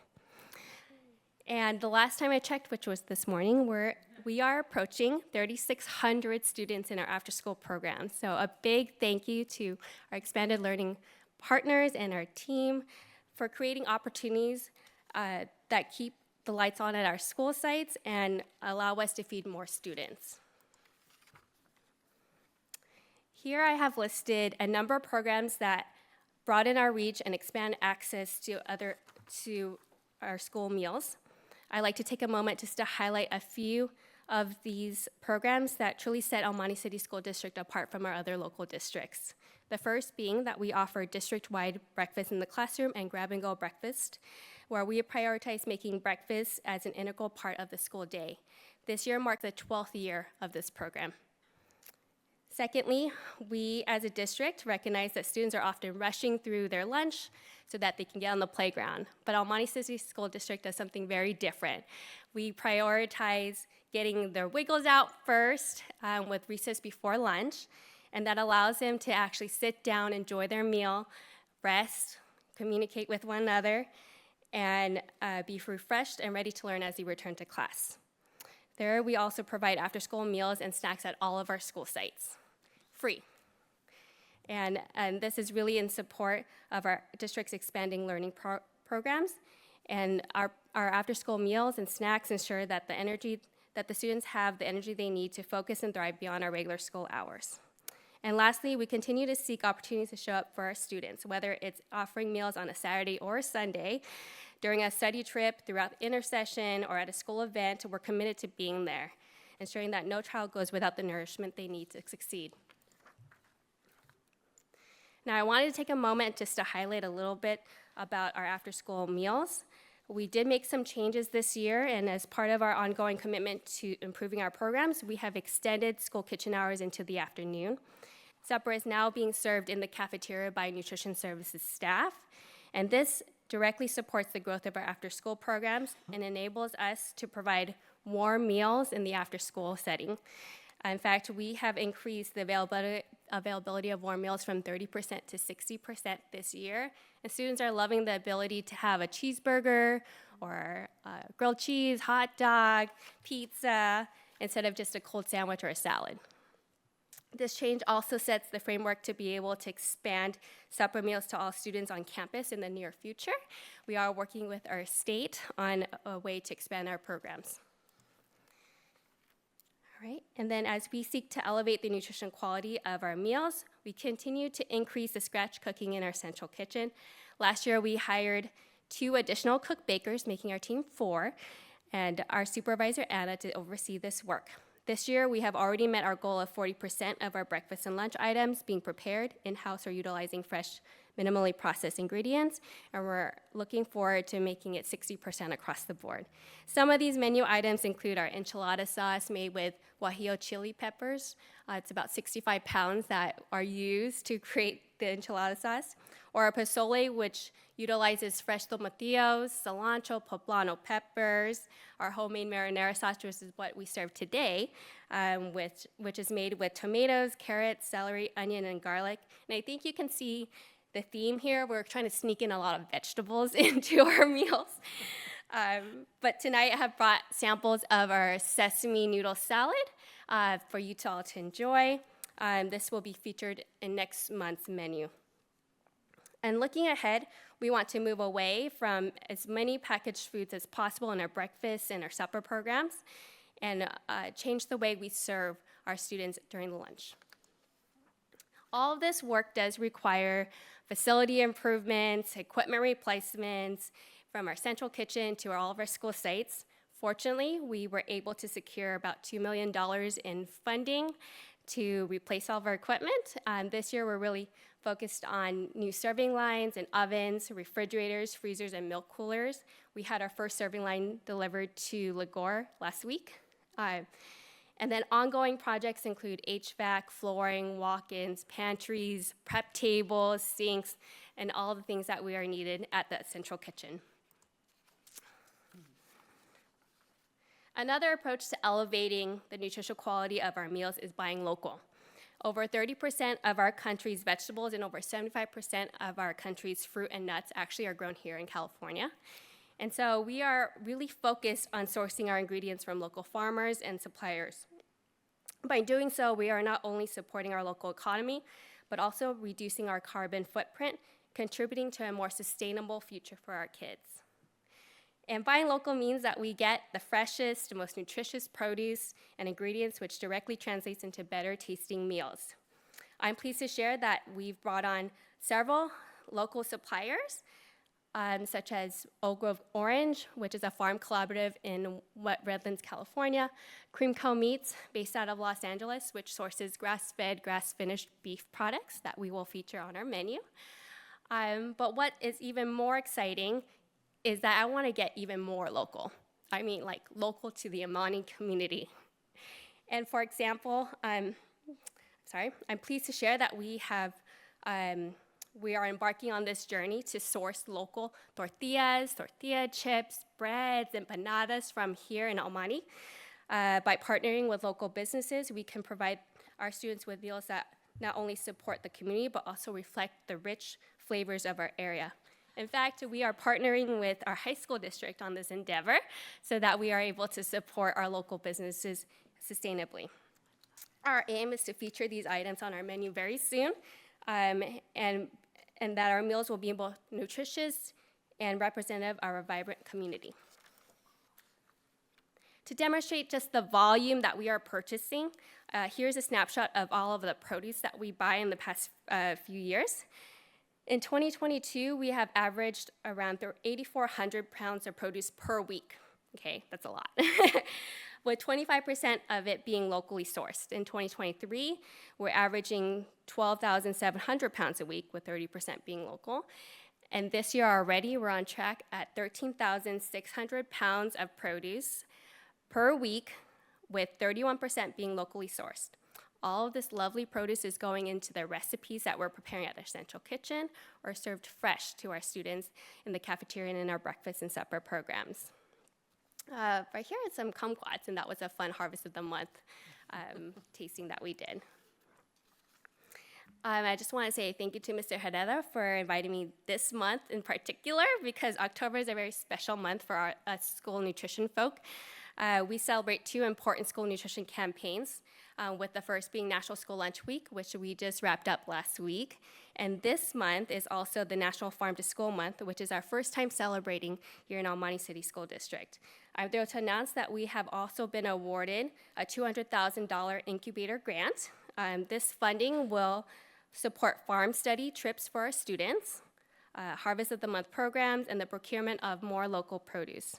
And the last time I checked, which was this morning, we are approaching 3,600 students in our after-school program. So a big thank you to our expanded learning partners and our team for creating opportunities that keep the lights on at our school sites and allow us to feed more students. Here I have listed a number of programs that broaden our reach and expand access to our school meals. I'd like to take a moment just to highlight a few of these programs that truly set El Monte City School District apart from our other local districts. The first being that we offer district-wide breakfast in the classroom and grab-and-go breakfast, where we prioritize making breakfast as an integral part of the school day. This year marks the 12th year of this program. Secondly, we as a district recognize that students are often rushing through their lunch so that they can get on the playground. But El Monte City School District does something very different. We prioritize getting their wiggles out first with recess before lunch, and that allows them to actually sit down, enjoy their meal, rest, communicate with one another, and be refreshed and ready to learn as they return to class. There, we also provide after-school meals and snacks at all of our school sites, free. And this is really in support of our district's expanding learning programs. And our after-school meals and snacks ensure that the students have the energy they need to focus and thrive beyond our regular school hours. And lastly, we continue to seek opportunities to show up for our students, whether it's offering meals on a Saturday or a Sunday, during a study trip, throughout the intersession, or at a school event. We're committed to being there, ensuring that no child goes without the nourishment they need to succeed. Now, I wanted to take a moment just to highlight a little bit about our after-school meals. We did make some changes this year, and as part of our ongoing commitment to improving our programs, we have extended school kitchen hours into the afternoon. Supper is now being served in the cafeteria by nutrition services staff, and this directly supports the growth of our after-school programs and enables us to provide warm meals in the after-school setting. In fact, we have increased the availability of warm meals from 30% to 60% this year. And students are loving the ability to have a cheeseburger or grilled cheese, hot dog, pizza, instead of just a cold sandwich or a salad. This change also sets the framework to be able to expand supper meals to all students on campus in the near future. We are working with our state on a way to expand our programs. All right, and then as we seek to elevate the nutrition quality of our meals, we continue to increase the scratch cooking in our central kitchen. Last year, we hired 2 additional cook bakers, making our team 4, and our supervisor, Anna, to oversee this work. This year, we have already met our goal of 40% of our breakfast and lunch items being prepared in-house or utilizing fresh, minimally processed ingredients, and we're looking forward to making it 60% across the board. Some of these menu items include our enchilada sauce made with guajillo chili peppers. It's about 65 pounds that are used to create the enchilada sauce, or our pozole, which utilizes fresh tomatillos, cilantro, poblano peppers, our homemade marinara sauce, which is what we serve today, which is made with tomatoes, carrots, celery, onion, and garlic. And I think you can see the theme here. We're trying to sneak in a lot of vegetables into our meals. But tonight I have brought samples of our sesame noodle salad for you to all to enjoy. This will be featured in next month's menu. And looking ahead, we want to move away from as many packaged foods as possible in our breakfast and our supper programs and change the way we serve our students during the lunch. All of this work does require facility improvements, equipment replacements, from our central kitchen to all of our school sites. Fortunately, we were able to secure about $2 million in funding to replace all of our equipment. This year, we're really focused on new serving lines and ovens, refrigerators, freezers, and milk coolers. We had our first serving line delivered to Lagore last week. And then ongoing projects include HVAC, flooring, walk-ins, pantries, prep tables, sinks, and all the things that we are needed at the central kitchen. Another approach to elevating the nutritional quality of our meals is buying local. Over 30% of our country's vegetables and over 75% of our country's fruit and nuts actually are grown here in California. And so we are really focused on sourcing our ingredients from local farmers and suppliers. By doing so, we are not only supporting our local economy, but also reducing our carbon footprint, contributing to a more sustainable future for our kids. And buying local means that we get the freshest, most nutritious produce and ingredients, which directly translates into better tasting meals. I'm pleased to share that we've brought on several local suppliers, such as Oak Grove Orange, which is a farm collaborative in Redlands, California, Creamco Meats, based out of Los Angeles, which sources grass-fed, grass-finished beef products that we will feature on our menu. But what is even more exciting is that I want to get even more local. I mean, like local to the Amani community. And for example, I'm pleased to share that we are embarking on this journey to source local tortillas, tortilla chips, breads, empanadas from here in Amani. By partnering with local businesses, we can provide our students with meals that not only support the community, but also reflect the rich flavors of our area. In fact, we are partnering with our high school district on this endeavor so that we are able to support our local businesses sustainably. Our aim is to feature these items on our menu very soon, and that our meals will be both nutritious and representative of our vibrant community. To demonstrate just the volume that we are purchasing, here's a snapshot of all of the produce that we buy in the past few years. In 2022, we have averaged around 8,400 pounds of produce per week. Okay, that's a lot. With 25% of it being locally sourced. In 2023, we're averaging 12,700 pounds a week, with 30% being local. And this year already, we're on track at 13,600 pounds of produce per week, with 31% being locally sourced. All of this lovely produce is going into the recipes that we're preparing at our central kitchen or served fresh to our students in the cafeteria and in our breakfast and supper programs. Right here are some kumquats, and that was a fun Harvest of the Month tasting that we did. I just want to say thank you to Mr. Herrera for inviting me this month in particular, because October is a very special month for our school nutrition folk. We celebrate 2 important school nutrition campaigns, with the first being National School Lunch Week, which we just wrapped up last week. And this month is also the National Farm to School Month, which is our first time celebrating here in El Monte City School District. I'm thrilled to announce that we have also been awarded a $200,000 incubator grant. This funding will support farm study trips for our students, Harvest of the Month programs, and the procurement of more local produce.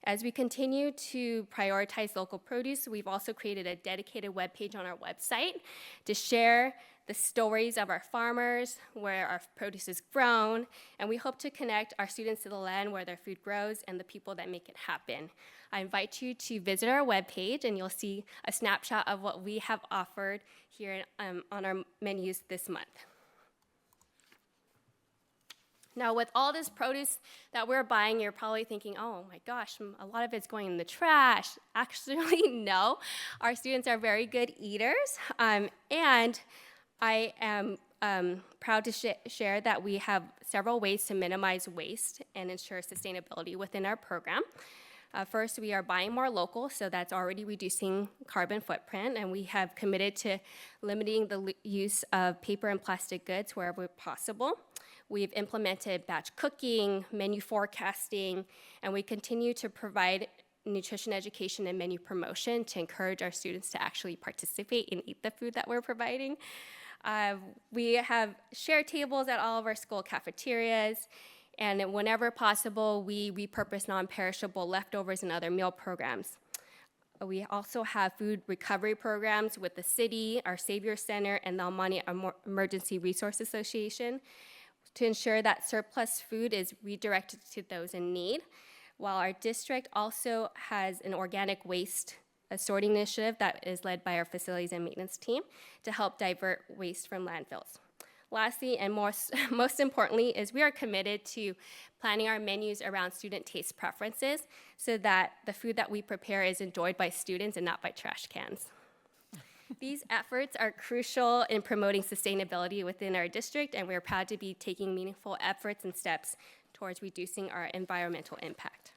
As we continue to prioritize local produce, we've also created a dedicated webpage on our website to share the stories of our farmers, where our produce is grown, and we hope to connect our students to the land where their food grows and the people that make it happen. I invite you to visit our webpage, and you'll see a snapshot of what we have offered here on our menus this month. Now, with all this produce that we're buying, you're probably thinking, oh my gosh, a lot of it's going in the trash. Actually, no. Our students are very good eaters, and I am proud to share that we have several ways to minimize waste and ensure sustainability within our program. First, we are buying more local, so that's already reducing carbon footprint, and we have committed to limiting the use of paper and plastic goods wherever possible. We've implemented batch cooking, menu forecasting, and we continue to provide nutrition education and menu promotion to encourage our students to actually participate and eat the food that we're providing. We have share tables at all of our school cafeterias, and whenever possible, we repurpose non-perishable leftovers and other meal programs. We also have food recovery programs with the city, our Savior Center, and the El Monte Emergency Resource Association to ensure that surplus food is redirected to those in need, while our district also has an organic waste sorting initiative that is led by our facilities and maintenance team to help divert waste from landfills. Lastly, and most importantly, is we are committed to planning our menus around student taste preferences so that the food that we prepare is enjoyed by students and not by trash cans. These efforts are crucial in promoting sustainability within our district, and we're proud to be taking meaningful efforts and steps towards reducing our environmental impact.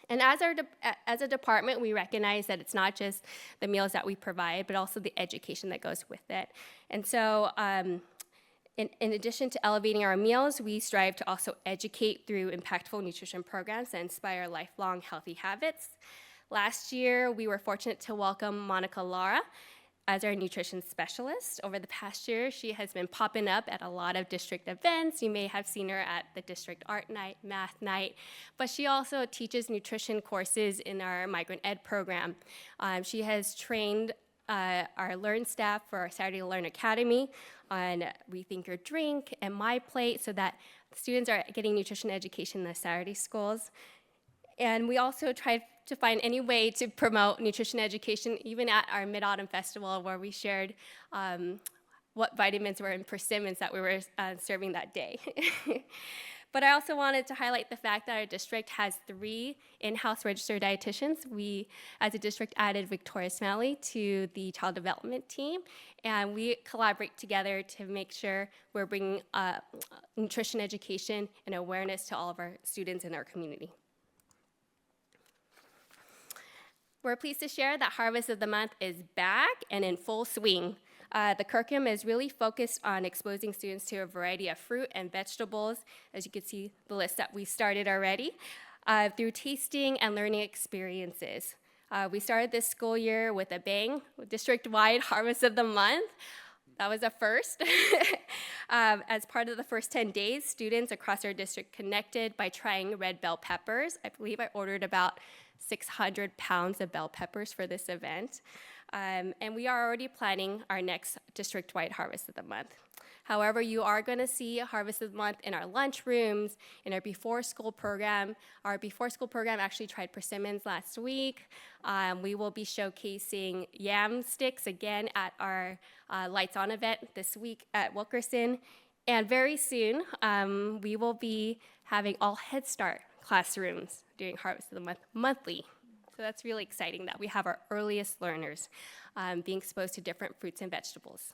And as a department, we recognize that it's not just the meals that we provide, but also the education that goes with it. And so in addition to elevating our meals, we strive to also educate through impactful nutrition programs that inspire lifelong healthy habits. Last year, we were fortunate to welcome Monica Lara as our nutrition specialist. Over the past year, she has been popping up at a lot of district events. You may have seen her at the district art night, math night, but she also teaches nutrition courses in our migrant ed program. She has trained our Learn staff for our Saturday Learn Academy on Rethink Your Drink and My Plate so that students are getting nutrition education in the Saturday schools. And we also tried to find any way to promote nutrition education, even at our Mid-Autumn Festival, where we shared what vitamins were in persimmons that we were serving that day. But I also wanted to highlight the fact that our district has 3 in-house registered dietitians. We, as a district, added Victoria Smalley to the child development team, and we collaborate together to make sure we're bringing nutrition education and awareness to all of our students in our community. We're pleased to share that Harvest of the Month is back and in full swing. The curriculum is really focused on exposing students to a variety of fruit and vegetables, as you can see the list that we started already, through tasting and learning experiences. We started this school year with a bang, district-wide Harvest of the Month. That was a first. As part of the first 10 days, students across our district connected by trying red bell peppers. I believe I ordered about 600 pounds of bell peppers for this event. And we are already planning our next district-wide Harvest of the Month. However, you are going to see Harvest of the Month in our lunchrooms, in our before-school program. Our before-school program actually tried persimmons last week. We will be showcasing yam sticks again at our Lights On event this week at Wilkerson. And very soon, we will be having all Head Start classrooms during Harvest of the Month monthly. So that's really exciting that we have our earliest learners being exposed to different fruits and vegetables.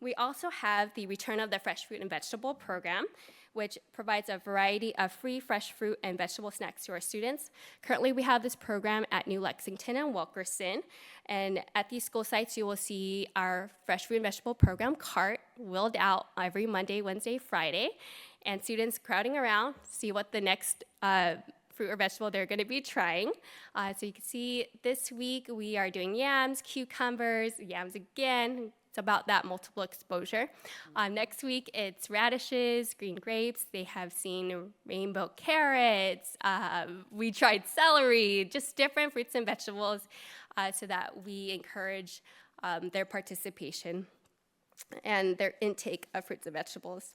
We also have the Return of the Fresh Fruit and Vegetable program, which provides a variety of free fresh fruit and vegetable snacks to our students. Currently, we have this program at New Lexington and Wilkerson. And at these school sites, you will see our fresh fruit and vegetable program cart wheeled out every Monday, Wednesday, Friday, and students crowding around to see what the next fruit or vegetable they're going to be trying. So you can see this week we are doing yams, cucumbers, yams again. It's about that multiple exposure. Next week, it's radishes, green grapes. They have seen rainbow carrots. We tried celery, just different fruits and vegetables so that we encourage their participation and their intake of fruits and vegetables.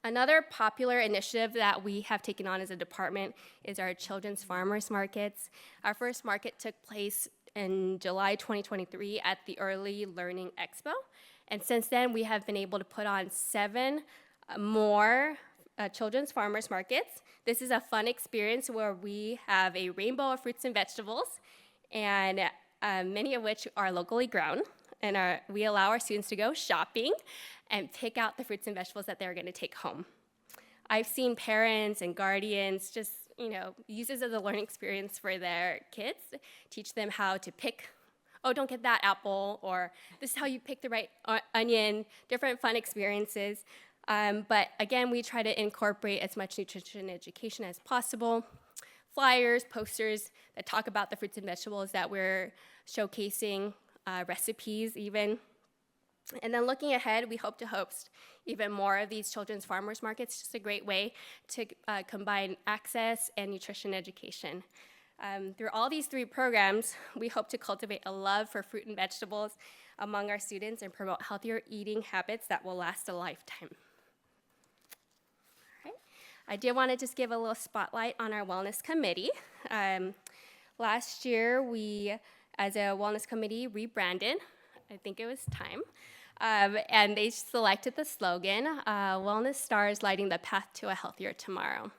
Another popular initiative that we have taken on as a department is our children's farmers markets. Our first market took place in July 2023 at the Early Learning Expo. And since then, we have been able to put on 7 more children's farmers markets. This is a fun experience where we have a rainbow of fruits and vegetables, and many of which are locally grown. And we allow our students to go shopping and pick out the fruits and vegetables that they're going to take home. I've seen parents and guardians just use this as a learning experience for their kids, teach them how to pick, oh, don't get that apple, or this is how you pick the right onion, different fun experiences. But again, we try to incorporate as much nutrition education as possible, flyers, posters that talk about the fruits and vegetables that we're showcasing, recipes even. And then looking ahead, we hope to host even more of these children's farmers markets. Just a great way to combine access and nutrition education. Through all these 3 programs, we hope to cultivate a love for fruit and vegetables among our students and promote healthier eating habits that will last a lifetime. All right. I did want to just give a little spotlight on our wellness committee. Last year, we, as a wellness committee, rebranded. I think it was time. And they selected the slogan, Wellness Stars Lighting the Path to a Healthier Tomorrow.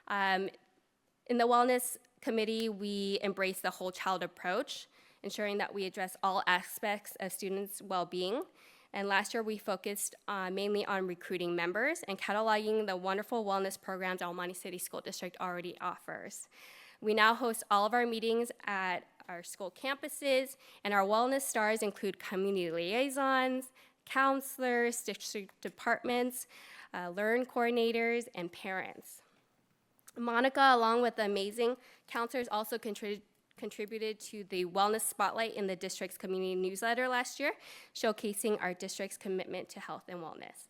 In the Wellness Committee, we embrace the whole child approach, ensuring that we address all aspects of students' well-being. And last year, we focused mainly on recruiting members and cataloging the wonderful wellness programs El Monte City School District already offers. We now host all of our meetings at our school campuses, and our wellness stars include community liaisons, counselors, district departments, learn coordinators, and parents. Monica, along with the amazing counselors, also contributed to the Wellness Spotlight in the district's community newsletter last year, showcasing our district's commitment to health and wellness.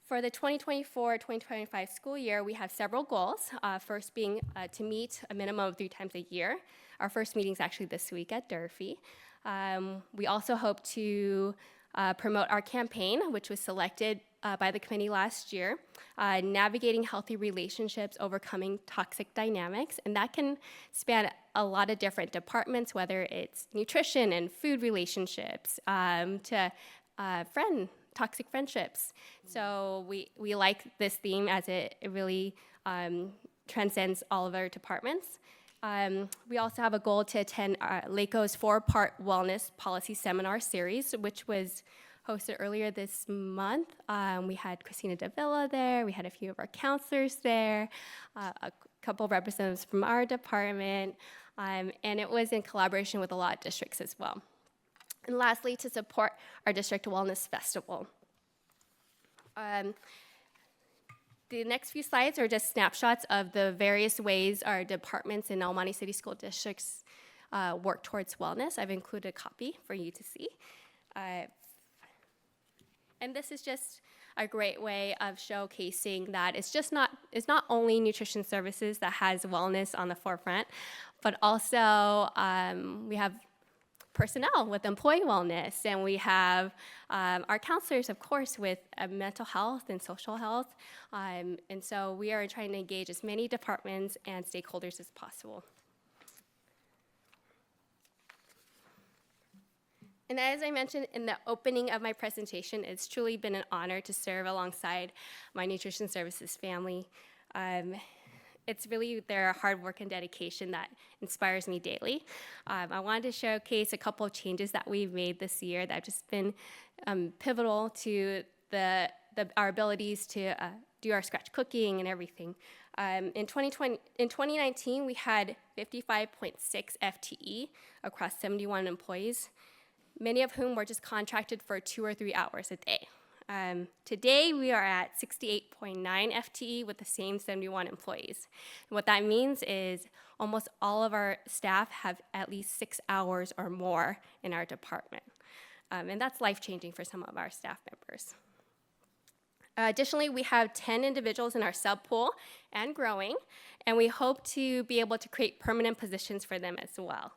For the 2024-2025 school year, we have several goals. First being to meet a minimum of 3 times a year. Our first meeting is actually this week at Durfee. We also hope to promote our campaign, which was selected by the committee last year, Navigating Healthy Relationships, Overcoming Toxic Dynamics. And that can span a lot of different departments, whether it's nutrition and food relationships, to toxic friendships. So we like this theme as it really transcends all of our departments. We also have a goal to attend LACO's 4-part wellness policy seminar series, which was hosted earlier this month. We had Christina Davila there, we had a few of our counselors there, a couple of representatives from our department, and it was in collaboration with a lot of districts as well. And lastly, to support our district wellness festival. The next few slides are just snapshots of the various ways our departments in El Monte City School Districts work towards wellness. I've included a copy for you to see. And this is just a great way of showcasing that it's not only nutrition services that has wellness on the forefront, but also we have personnel with employee wellness, and we have our counselors, of course, with mental health and social health. And so we are trying to engage as many departments and stakeholders as possible. And as I mentioned in the opening of my presentation, it's truly been an honor to serve alongside my nutrition services family. it's really their hard work and dedication that inspires me daily. I wanted to showcase a couple of changes that we've made this year that have just been pivotal to our abilities to do our scratch cooking and everything. In 2019, we had 55.6 FTE across 71 employees, many of whom were just contracted for 2 or 3 hours a day. Today, we are at 68.9 FTE with the same 71 employees. And what that means is almost all of our staff have at least 6 hours or more in our department. And that's life-changing for some of our staff members. Additionally, we have 10 individuals in our sub-pool and growing, and we hope to be able to create permanent positions for them as well.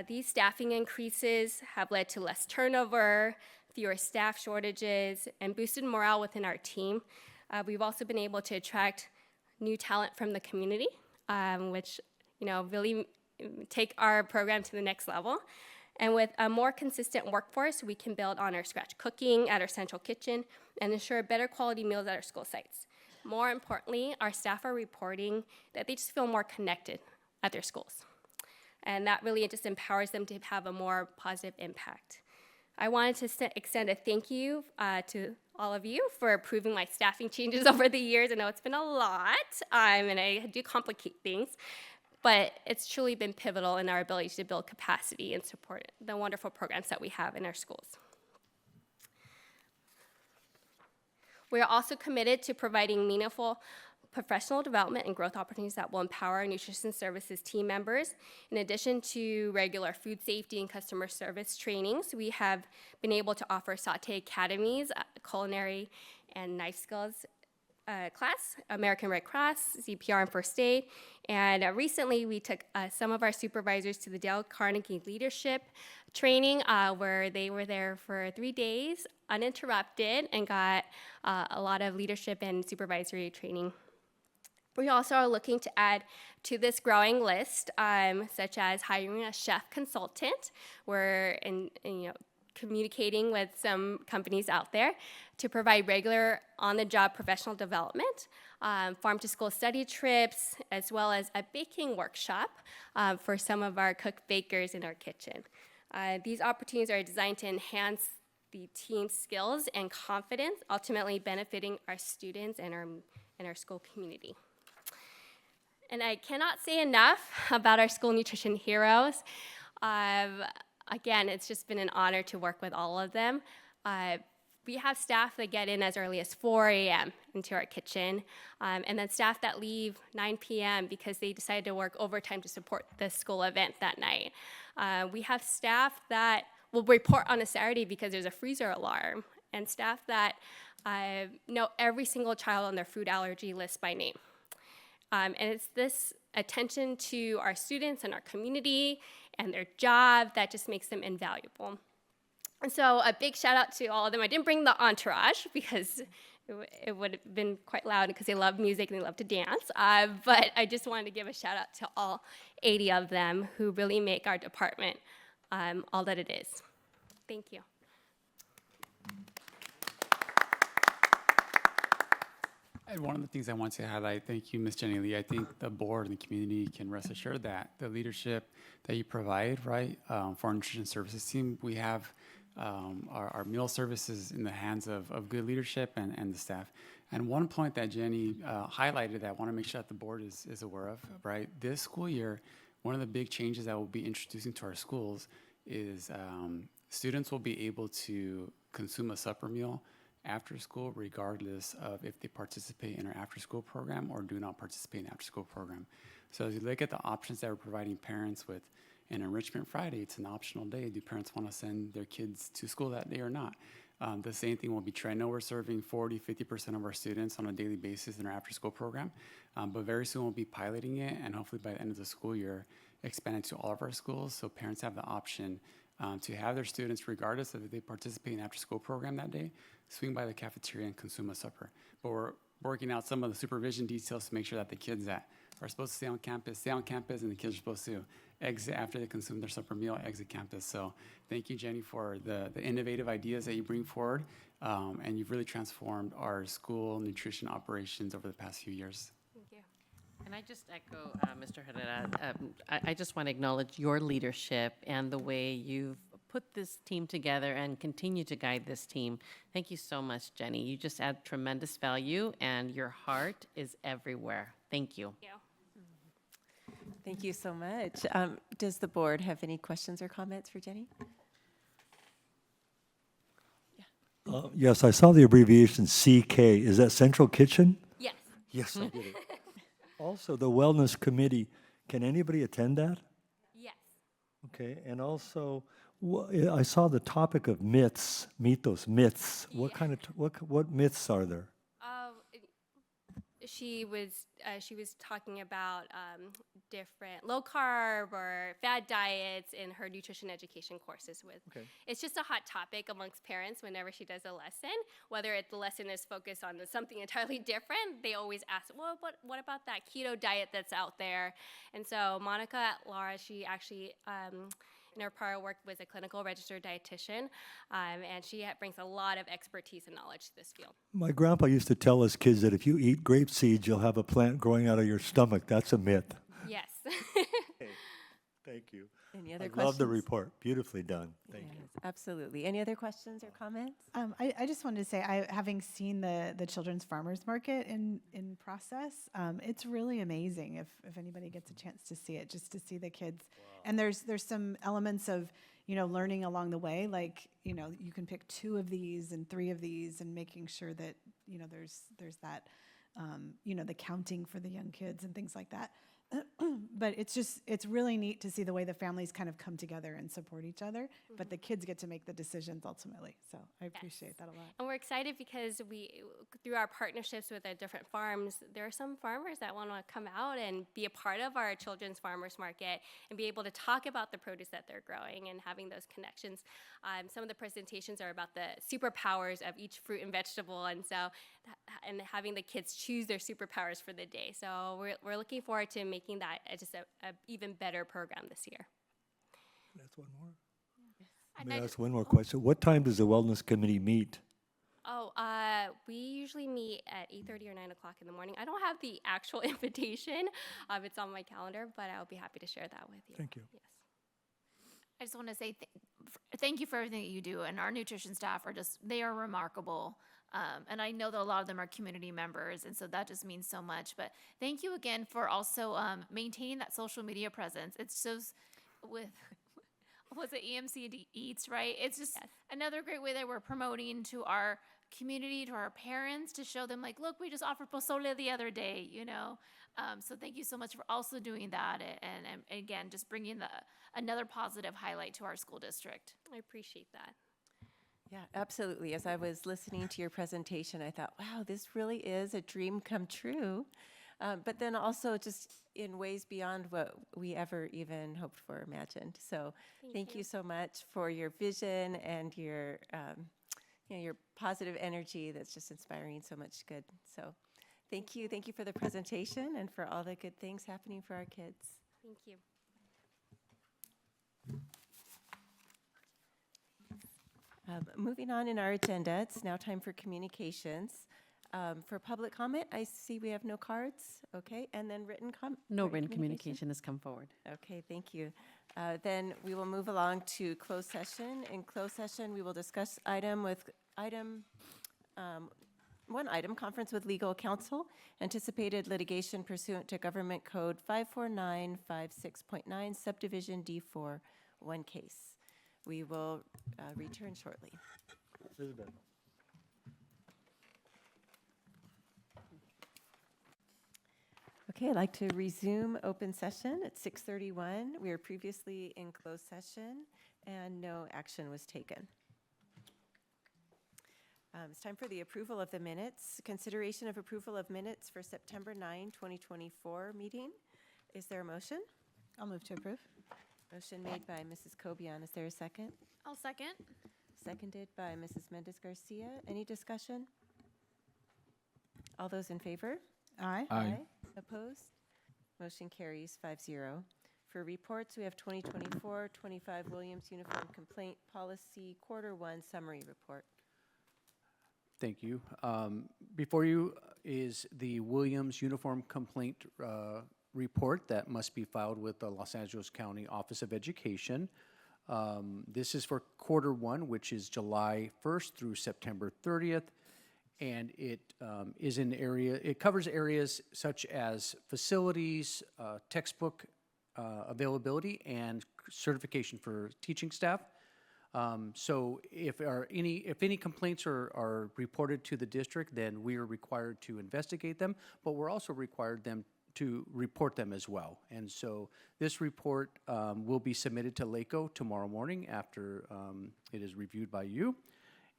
These staffing increases have led to less turnover, fewer staff shortages, and boosted morale within our team. We've also been able to attract new talent from the community, which really take our program to the next level. And with a more consistent workforce, we can build on our scratch cooking at our central kitchen and ensure better quality meals at our school sites. More importantly, our staff are reporting that they just feel more connected at their schools. And that really just empowers them to have a more positive impact. I wanted to extend a thank you to all of you for approving my staffing changes over the years. I know it's been a lot, and I do complicate things, but it's truly been pivotal in our ability to build capacity and support the wonderful programs that we have in our schools. We are also committed to providing meaningful professional development and growth opportunities that will empower our nutrition services team members. In addition to regular food safety and customer service trainings, we have been able to offer Sauté Academies, culinary and knife skills class, American Red Cross, CPR and first aid. And recently we took some of our supervisors to the Dale Carnegie Leadership Training where they were there for 3 days uninterrupted and got a lot of leadership and supervisory training. We also are looking to add to this growing list, such as hiring a chef consultant. We're communicating with some companies out there to provide regular on-the-job professional development, farm-to-school study trips, as well as a baking workshop for some of our cook-bakers in our kitchen. These opportunities are designed to enhance the team's skills and confidence, ultimately benefiting our students and our school community. And I cannot say enough about our school nutrition heroes. Again, it's just been an honor to work with all of them. We have staff that get in as early as 4 a.m. into our kitchen, and then staff that leave 9 p.m. because they decided to work overtime to support the school event that night. We have staff that will report on a Saturday because there's a freezer alarm, and staff that know every single child on their food allergy list by name. And it's this attention to our students and our community and their job that just makes them invaluable. And so a big shout out to all of them. I didn't bring the entourage because it would have been quite loud because they love music and they love to dance. But I just wanted to give a shout out to all 80 of them who really make our department all that it is. Thank you. And one of the things I want to highlight, thank you, Ms. Jenny Lee. I think the board and the community can rest assured that the leadership that you provide, right, for our nutrition services team, we have our meal services in the hands of good leadership and the staff. And one point that Jenny highlighted that I want to make sure that the board is aware of, right? This school year, one of the big changes that we'll be introducing to our schools is students will be able to consume a supper meal after school, regardless of if they participate in our after-school program or do not participate in the after-school program. So as you look at the options that we're providing parents with an Enrichment Friday, it's an optional day. Do parents want to send their kids to school that day or not? The same thing will be true. I know we're serving 40-50% of our students on a daily basis in our after-school program, but very soon we'll be piloting it, and hopefully by the end of the school year, expand it to all of our schools so parents have the option to have their students, regardless of if they participate in the after-school program that day, swing by the cafeteria and consume a supper. But we're working out some of the supervision details to make sure that the kids that are supposed to stay on campus, and the kids are supposed to exit after they consume their supper meal, exit campus. So thank you, Jenny, for the innovative ideas that you bring forward, and you've really transformed our school nutrition operations over the past few years. Thank you. Can I just echo Mr. Herrera? I just want to acknowledge your leadership and the way you've put this team together and continue to guide this team. Thank you so much, Jenny. You just add tremendous value, and your heart is everywhere. Thank you. Yeah. Thank you so much. Does the board have any questions or comments for Jenny? Yes, I saw the abbreviation CK. Is that Central Kitchen? Yes. Yes, I get it. Also, the Wellness Committee, can anybody attend that? Yes. Okay, and also, I saw the topic of myths, mitos, myths. What kind of, what myths are there? She was talking about different low carb or fad diets in her nutrition education courses. Okay. It's just a hot topic amongst parents whenever she does a lesson. Whether the lesson is focused on something entirely different, they always ask, well, what about that keto diet that's out there? And so Monica Lara, she actually in her prior work was a clinical registered dietitian, and she brings a lot of expertise and knowledge to this field. My grandpa used to tell us kids that if you eat grape seeds, you'll have a plant growing out of your stomach. That's a myth. Yes. Thank you. Any other I questions? love the report. Beautifully done. Thank you. Yes, absolutely. Any other questions or comments? I just wanted to say, having seen the Children's Farmers Market in process, it's really amazing if anybody gets a chance to see it, just to see the kids. And there's some elements of, learning along the way, like, you can pick 2 of these and 3 of these, and making sure that, there's that, the counting for the young kids and things like that. But it's really neat to see the way the families kind of come together and support each other, but the kids get to make the decisions ultimately. So I appreciate that a lot. And we're excited because through our partnerships with the different farms, there are some farmers that want to come out and be a part of our Children's Farmers Market and be able to talk about the produce that they're growing and having those connections. Some of the presentations are about the superpowers of each fruit and vegetable, and so and having the kids choose their superpowers for the day. So we're looking forward to making that just a even better program this year. That's one more. And May I I ask one more question? What time does the Wellness Committee meet? We usually meet at 8:30 or 9 o'clock in the morning. I don't have the actual invitation. It's on my calendar, but I'll be happy to share that with you. Thank you. Yes. I just want to say thank you for everything that you do. And our nutrition staff they are remarkable. And I know that a lot of them are community members, and so that just means so much. But thank you again for also maintaining that social media presence. It's just was it EMC Eats, right? It's just another great way that we're promoting to our community, to our parents, to show them, like, look, we just offered pozole the other day, So thank you so much for also doing that, and again, just bringing another positive highlight to our school district. I appreciate that. Yeah, absolutely. As I was listening to your presentation, I thought, wow, this really is a dream come true. But then also just in ways beyond what we ever even hoped for or imagined. So thank you so much for your vision and your positive energy that's just inspiring so much good. So thank you. Thank you for the presentation and for all the good things happening for our kids. Thank you. Moving on in our agenda, it's now time for communications. For public comment, I see we have no cards. Okay, and then No written communication has come forward. Okay, thank you. Then we will move along to closed session. In closed session, we will discuss one item, conference with legal counsel, anticipated litigation pursuant to Government Code 54956.9, subdivision D4, one case. We will return shortly. Elizabeth. Okay, I'd like to resume open session at 6:31. We were previously in closed session and no action was taken. It's time for the approval of the minutes. Consideration of approval of minutes for September 9, 2024 meeting. Is there a motion? I'll move to approve. Motion made by Mrs. Cobian. Is there a second? I'll second. Seconded by Mrs. Mendez Garcia. Any discussion? All those in favor? Aye. Aye. Opposed? Motion carries 5-0. For reports, we have 2024-25 Williams Uniform Complaint Policy Quarter 1 Summary Report. Thank you. Before you, is the Williams Uniform Complaint Report that must be filed with the Los Angeles County Office of Education. This is for quarter one, which is July 1st through September 30th. And it it covers areas such as facilities, textbook availability, and certification for teaching staff. So if any complaints are reported to the district, then we are required to investigate them, but we're also required to report them as well. And so this report will be submitted to LACO tomorrow morning after it is reviewed by you.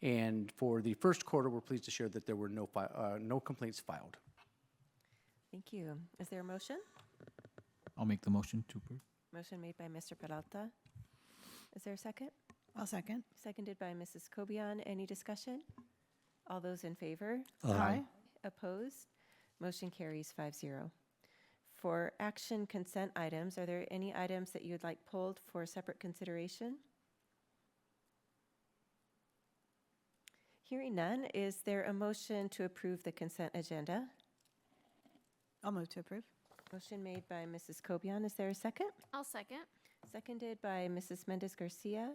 And for the first quarter, we're pleased to share that there were no complaints filed. Thank you. Is there a motion? I'll make the motion to approve. Motion made by Mr. Peralta. Is there a second? I'll second. Seconded by Mrs. Cobian. Any discussion? All those in favor? Aye. Opposed? Motion carries 5-0. For action consent items, are there any items that you would like pulled for separate consideration? Hearing none, is there a motion to approve the consent agenda? I'll move to approve. Motion made by Mrs. Cobian. Is there a second? I'll second. Seconded by Mrs. Mendez Garcia.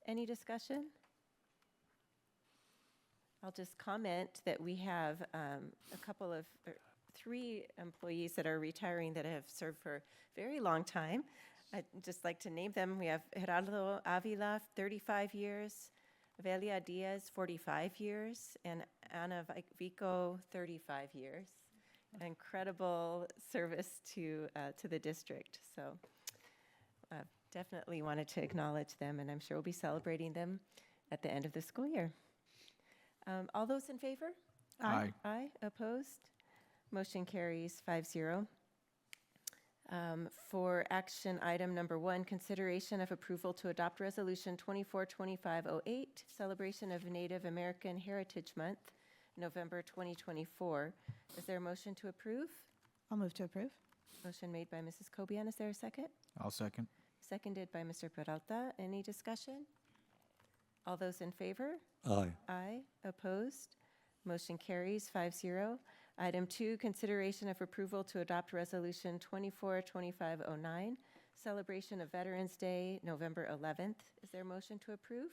Any discussion? I'll just comment that we have three employees that are retiring that have served for a very long time. I'd just like to name them. We have Gerardo Avila, 35 years, Velia Diaz, 45 years, and Ana Vico, 35 years. An incredible service to the district. So definitely wanted to acknowledge them, and I'm sure we'll be celebrating them at the end of the school year. All those in favor? Aye. Aye. Opposed? Motion carries 5-0. For action item number 1, consideration of approval to adopt Resolution 242508, celebration of Native American Heritage Month, November 2024. Is there a motion to approve? I'll move to approve. Motion made by Mrs. Cobian. Is there a second? I'll second. Seconded by Mr. Peralta. Any discussion? All those in favor? Aye. Aye. Opposed? Motion carries 5-0. Item 2, consideration of approval to adopt Resolution 242509, celebration of Veterans Day, November 11th. Is there a motion to approve?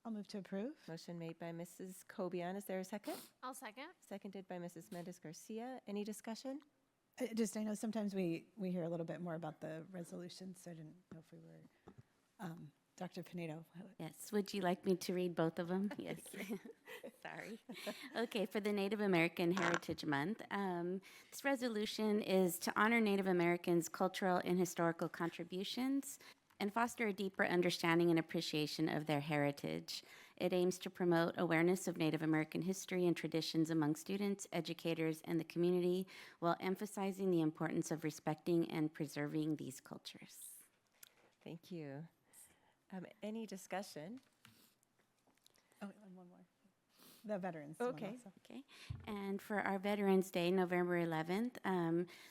I'll move to approve. Motion made by Mrs. Cobian. Is there a second? I'll second. Seconded by Mrs. Mendez Garcia. Any discussion? I know sometimes we hear a little bit more about the resolution, so I didn't know if we were, Dr. Pinedo. Yes, would you like me to read both of them? Yes. Sorry. Okay, for the Native American Heritage Month, this resolution is to honor Native Americans' cultural and historical contributions and foster a deeper understanding and appreciation of their heritage. It aims to promote awareness of Native American history and traditions among students, educators, and the community, while emphasizing the importance of respecting and preserving these cultures. Thank you. Any discussion? Oh, and one more. The veterans. one Okay. also. Okay, and for our Veterans Day, November 11th,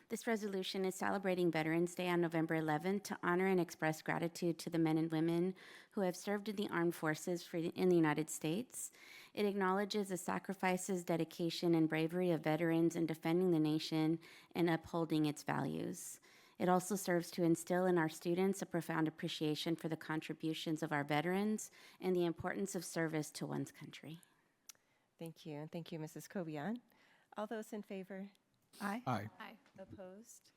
this resolution is celebrating Veterans Day on November 11th to honor and express gratitude to the men and women who have served in the armed forces in the United States. It acknowledges the sacrifices, dedication, and bravery of veterans in defending the nation and upholding its values. It also serves to instill in our students a profound appreciation for the contributions of our veterans and the importance of service to one's country. Thank you. And thank you, Mrs. Cobian. All those in favor? Aye. Aye. Aye. Opposed?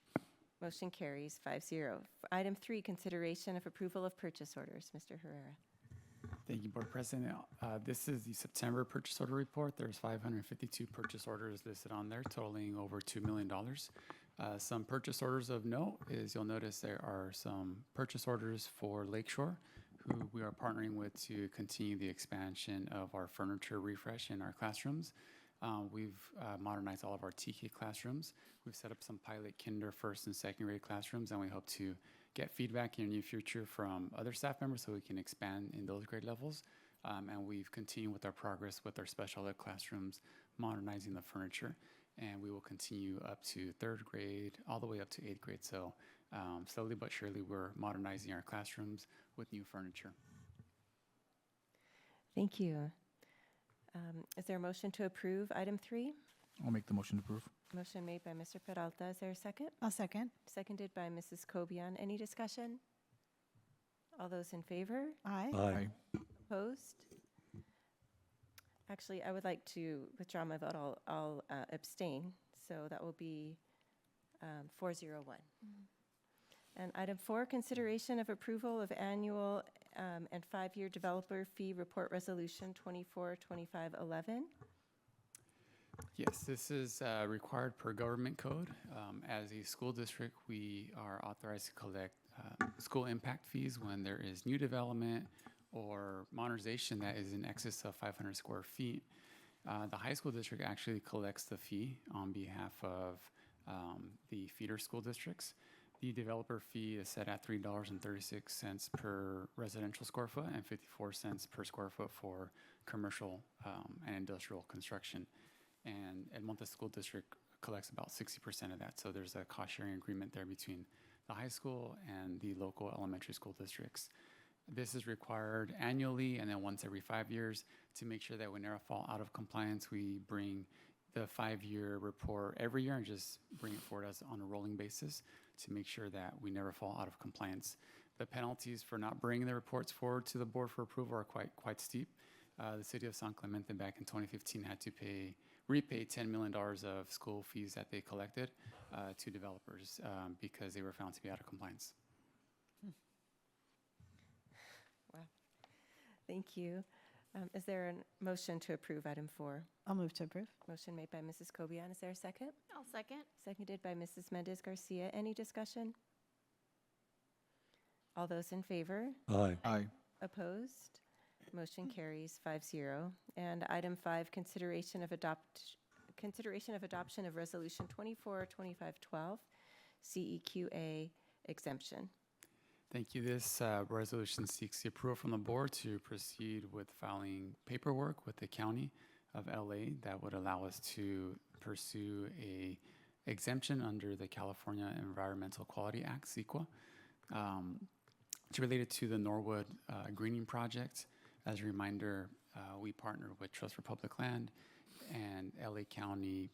Motion carries 5-0. Item 3, consideration of approval of purchase orders. Mr. Herrera. Thank you, Board President. This is the September purchase order report. There's 552 purchase orders listed on there, totaling over $2 million. Some purchase orders of note is you'll notice there are some purchase orders for Lakeshore, who we are partnering with to continue the expansion of our furniture refresh in our classrooms. We've modernized all of our TK classrooms. We've set up some pilot kinder, first, and second grade classrooms, and we hope to get feedback in the near future from other staff members so we can expand in those grade levels. And we've continued with our progress with our special ed classrooms, modernizing the furniture. And we will continue up to third grade, all the way up to eighth grade. So slowly but surely, we're modernizing our classrooms with new furniture. Thank you. Is there a motion to approve item 3? I'll make the motion to approve. Motion made by Mr. Peralta. Is there a second? I'll second. Seconded by Mrs. Cobian. Any discussion? All those in favor? Aye. Aye. Opposed? Actually, I would like to withdraw my vote. I'll abstain. So that will be 401. And item 4, consideration of approval of annual and 5-year developer fee report resolution 242511. Yes, this is required per government code. As a school district, we are authorized to collect school impact fees when there is new development or modernization that is in excess of 500 square feet. The high school district actually collects the fee on behalf of the feeder school districts. The developer fee is set at $3.36 per residential square foot and 54 cents per square foot for commercial and industrial construction. And El Monte School District collects about 60% of that. So there's a cost sharing agreement there between the high school and the local elementary school districts. This is required annually and then once every 5 years to make sure that we never fall out of compliance. We bring the 5-year report every year and just bring it forward as on a rolling basis to make sure that we never fall out of compliance. The penalties for not bringing the reports forward to the board for approval are quite steep. The city of San Clemente back in 2015 had to repay $10 million of school fees that they collected to developers because they were found to be out of compliance. Wow. Thank you. Is there a motion to approve item 4? I'll move to approve. Motion made by Mrs. Cobian. Is there a second? I'll second. Seconded by Mrs. Mendez Garcia. Any discussion? All those in favor? Aye. Aye. Opposed? Motion carries 5-0. And item 5, consideration of adoption of resolution 242512, CEQA exemption. Thank you. This resolution seeks the approval from the board to proceed with filing paperwork with the county of LA that would allow us to pursue a exemption under the California Environmental Quality Act, CEQA. It's related to the Norwood greening project. As a reminder, we partnered with Trust for Public Land, and LA County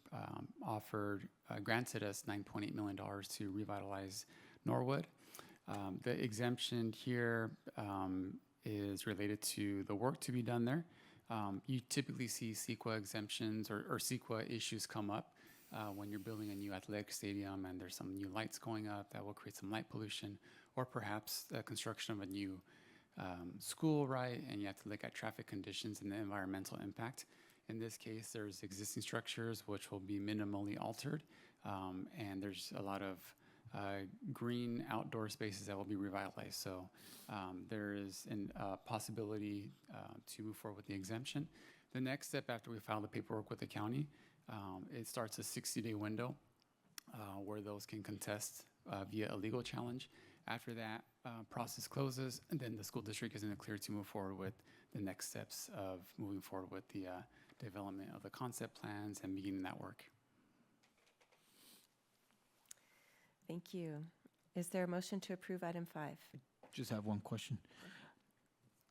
granted us $9.8 million to revitalize Norwood. The exemption here is related to the work to be done there. You typically see CEQA exemptions or CEQA issues come up when you're building a new athletic stadium and there's some new lights going up that will create some light pollution, or perhaps the construction of a new school, right? And you have to look at traffic conditions and the environmental impact. In this case, there's existing structures which will be minimally altered, and there's a lot of green outdoor spaces that will be revitalized. So there is a possibility to move forward with the exemption. The next step after we file the paperwork with the county, it starts a 60-day window where those can contest via a legal challenge. After that process closes, and then the school district is in the clear to move forward with the next steps of moving forward with the development of the concept plans and beginning that work. Thank you. Is there a motion to approve item 5? Just have one question.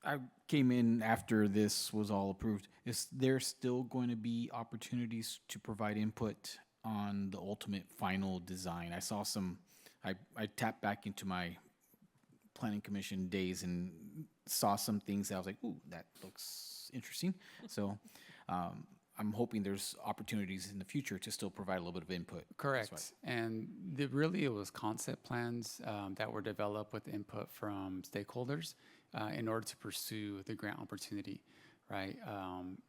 I came in after this was all approved. Is there still going to be opportunities to provide input on the ultimate final design? I saw some, I tapped back into my planning commission days and saw some things that I was like, ooh, that looks interesting. So I'm hoping there's opportunities in the future to still provide a little bit of input. Correct. And really it was concept plans that were developed with input from stakeholders in order to pursue the grant opportunity, right?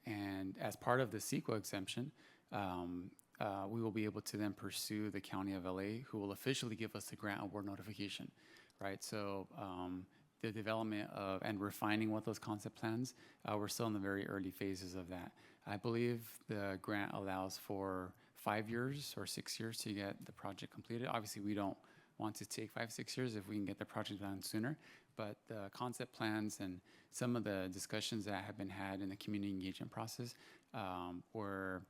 And as part of the CEQA exemption, we will be able to then pursue the County of LA, who will officially give us the grant award notification, right? So the development of and refining what those concept plans, we're still in the very early phases of that. I believe the grant allows for 5 years or 6 years to get the project completed. Obviously, we don't want to take 5-6 years if we can get the project done sooner, but the concept plans and some of the discussions that have been had in the community engagement process were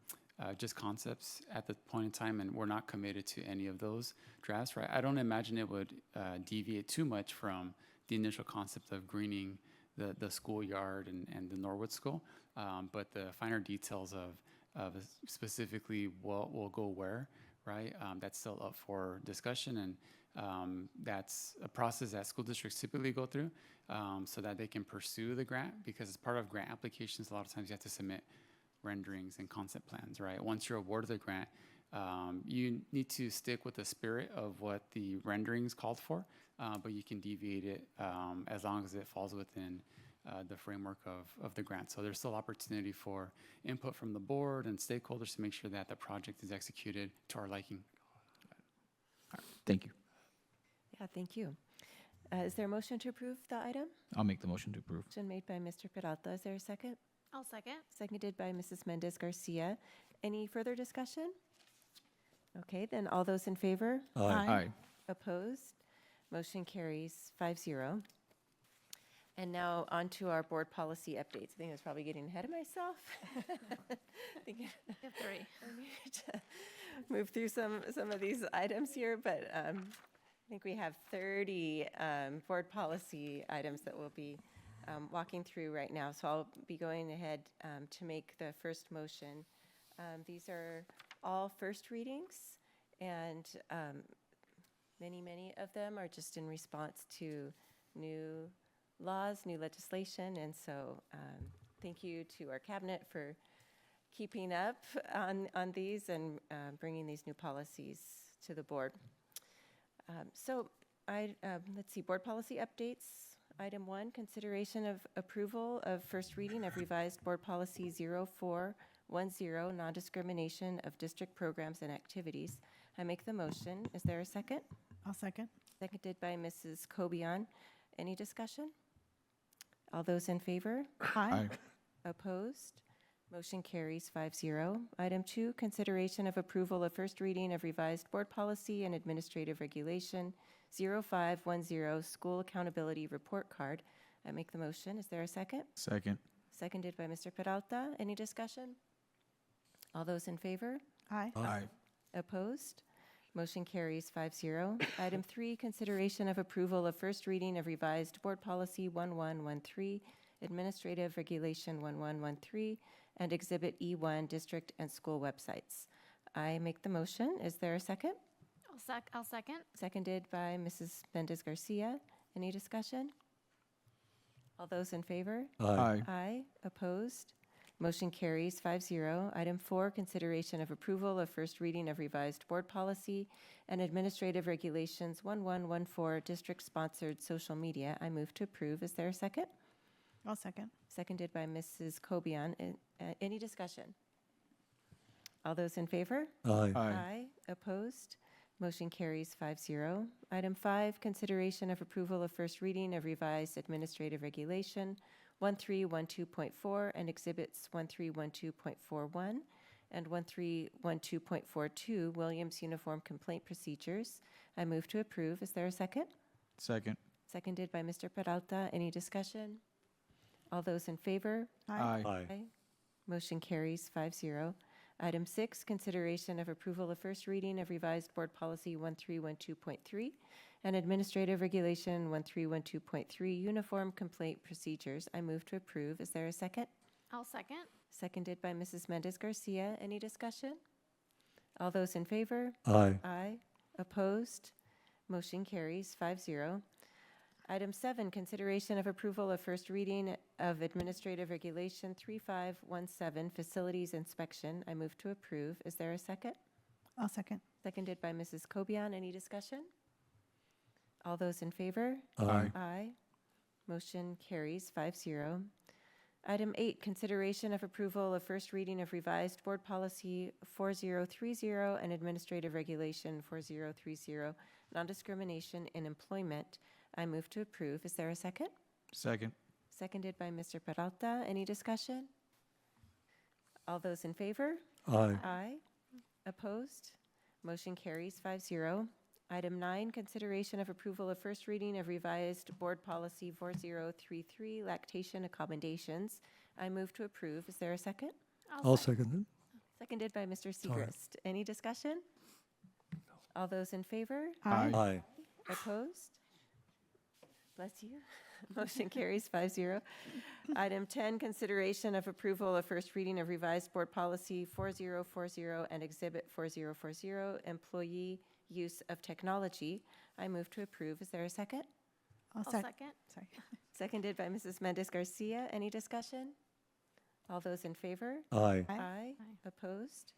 just concepts at the point in time, and we're not committed to any of those drafts, right? I don't imagine it would deviate too much from the initial concept of greening the schoolyard and the Norwood School, but the finer details of of specifically what will go where, right? That's still up for discussion, and that's a process that school districts typically go through so that they can pursue the grant, because as part of grant applications, a lot of times you have to submit renderings and concept plans, right? Once you're awarded the grant, you need to stick with the spirit of what the renderings called for, but you can deviate it as long as it falls within the framework of the grant. So there's still opportunity for input from the board and stakeholders to make sure that the project is executed to our liking. Thank you. Yeah, thank you. Is there a motion to approve the item? I'll make the motion to approve. Motion made by Mr. Peralta. Is there a second? I'll second. Seconded by Mrs. Mendez Garcia. Any further discussion? Okay, then all those in favor? Aye. Opposed? Motion carries 5-0. And now on to our board policy updates. I think I was probably getting ahead of myself. Thinking You have three. I need to move through some of these items here, but I think we have 30 board policy items that we'll be walking through right now. So I'll be going ahead to make the first motion. These are all first readings, and many of them are just in response to new laws, new legislation, and so thank you to our cabinet for keeping up on these and bringing these new policies to the board. So let's see, board policy updates. Item 1, consideration of approval of first reading of revised board policy 0410, non-discrimination of district programs and activities. I make the motion. Is there a second? I'll second. Seconded by Mrs. Cobian. Any discussion? All those in favor? Aye. Opposed? Motion carries 5-0. Item 2, consideration of approval of first reading of revised board policy and administrative regulation 0510, school accountability report card. I make the motion. Is there a second? Second. Seconded by Mr. Peralta. Any discussion? All those in favor? Aye. Aye. Opposed? Motion carries 5-0. Item 3, consideration of approval of first reading of revised board policy 1113, administrative regulation 1113, and exhibit E1, district and school websites. I make the motion. Is there a second? I'll second. Seconded by Mrs. Mendez Garcia. Any discussion? All those in favor? Aye. Aye. Opposed? Motion carries 5-0. Item 4, consideration of approval of first reading of revised board policy and administrative regulations 1114, district-sponsored social media. I move to approve. Is there a second? I'll second. Seconded by Mrs. Cobian. Any discussion? All those in favor? Aye. Aye. Opposed? Motion carries 5-0. Item 5, consideration of approval of first reading of revised administrative regulation 1312.4 and exhibits 1312.41 and 1312.42, Williams Uniform Complaint Procedures. I move to approve. Is there a second? Second. Seconded by Mr. Peralta. Any discussion? All those in favor? Aye. Aye. Motion carries 5-0. Item 6, consideration of approval of first reading of revised board policy 1312.3 and administrative regulation 1312.3, uniform complaint procedures. I move to approve. Is there a second? I'll second. Seconded by Mrs. Mendez Garcia. Any discussion? All those in favor? Aye. Aye. Opposed? Motion carries 5-0. Item 7, consideration of approval of first reading of administrative regulation 3517, facilities inspection. I move to approve. Is there a second? I'll second. Seconded by Mrs. Cobian. Any discussion? All those in favor? Aye. Aye. Motion carries 5-0. Item 8, consideration of approval of first reading of revised board policy 4030 and administrative regulation 4030, non-discrimination in employment. I move to approve. Is there a second? Second. Seconded by Mr. Peralta. Any discussion? All those in favor? Aye. Aye. Opposed? Motion carries 5-0. Item 9, consideration of approval of first reading of revised board policy 4033, lactation accommodations. I move to approve. Is there a second? I'll second it. Seconded by Mr. Segrist. Any discussion? All those in favor? Aye. Aye. Opposed? Bless you. Motion carries 5-0. Item 10, consideration of approval of first reading of revised board policy 4040 and exhibit 4040, employee use of technology. I move to approve. Is there a second? I'll second. Sorry. Seconded by Mrs. Mendez Garcia. Any discussion? All those in favor? Aye. Aye. Opposed?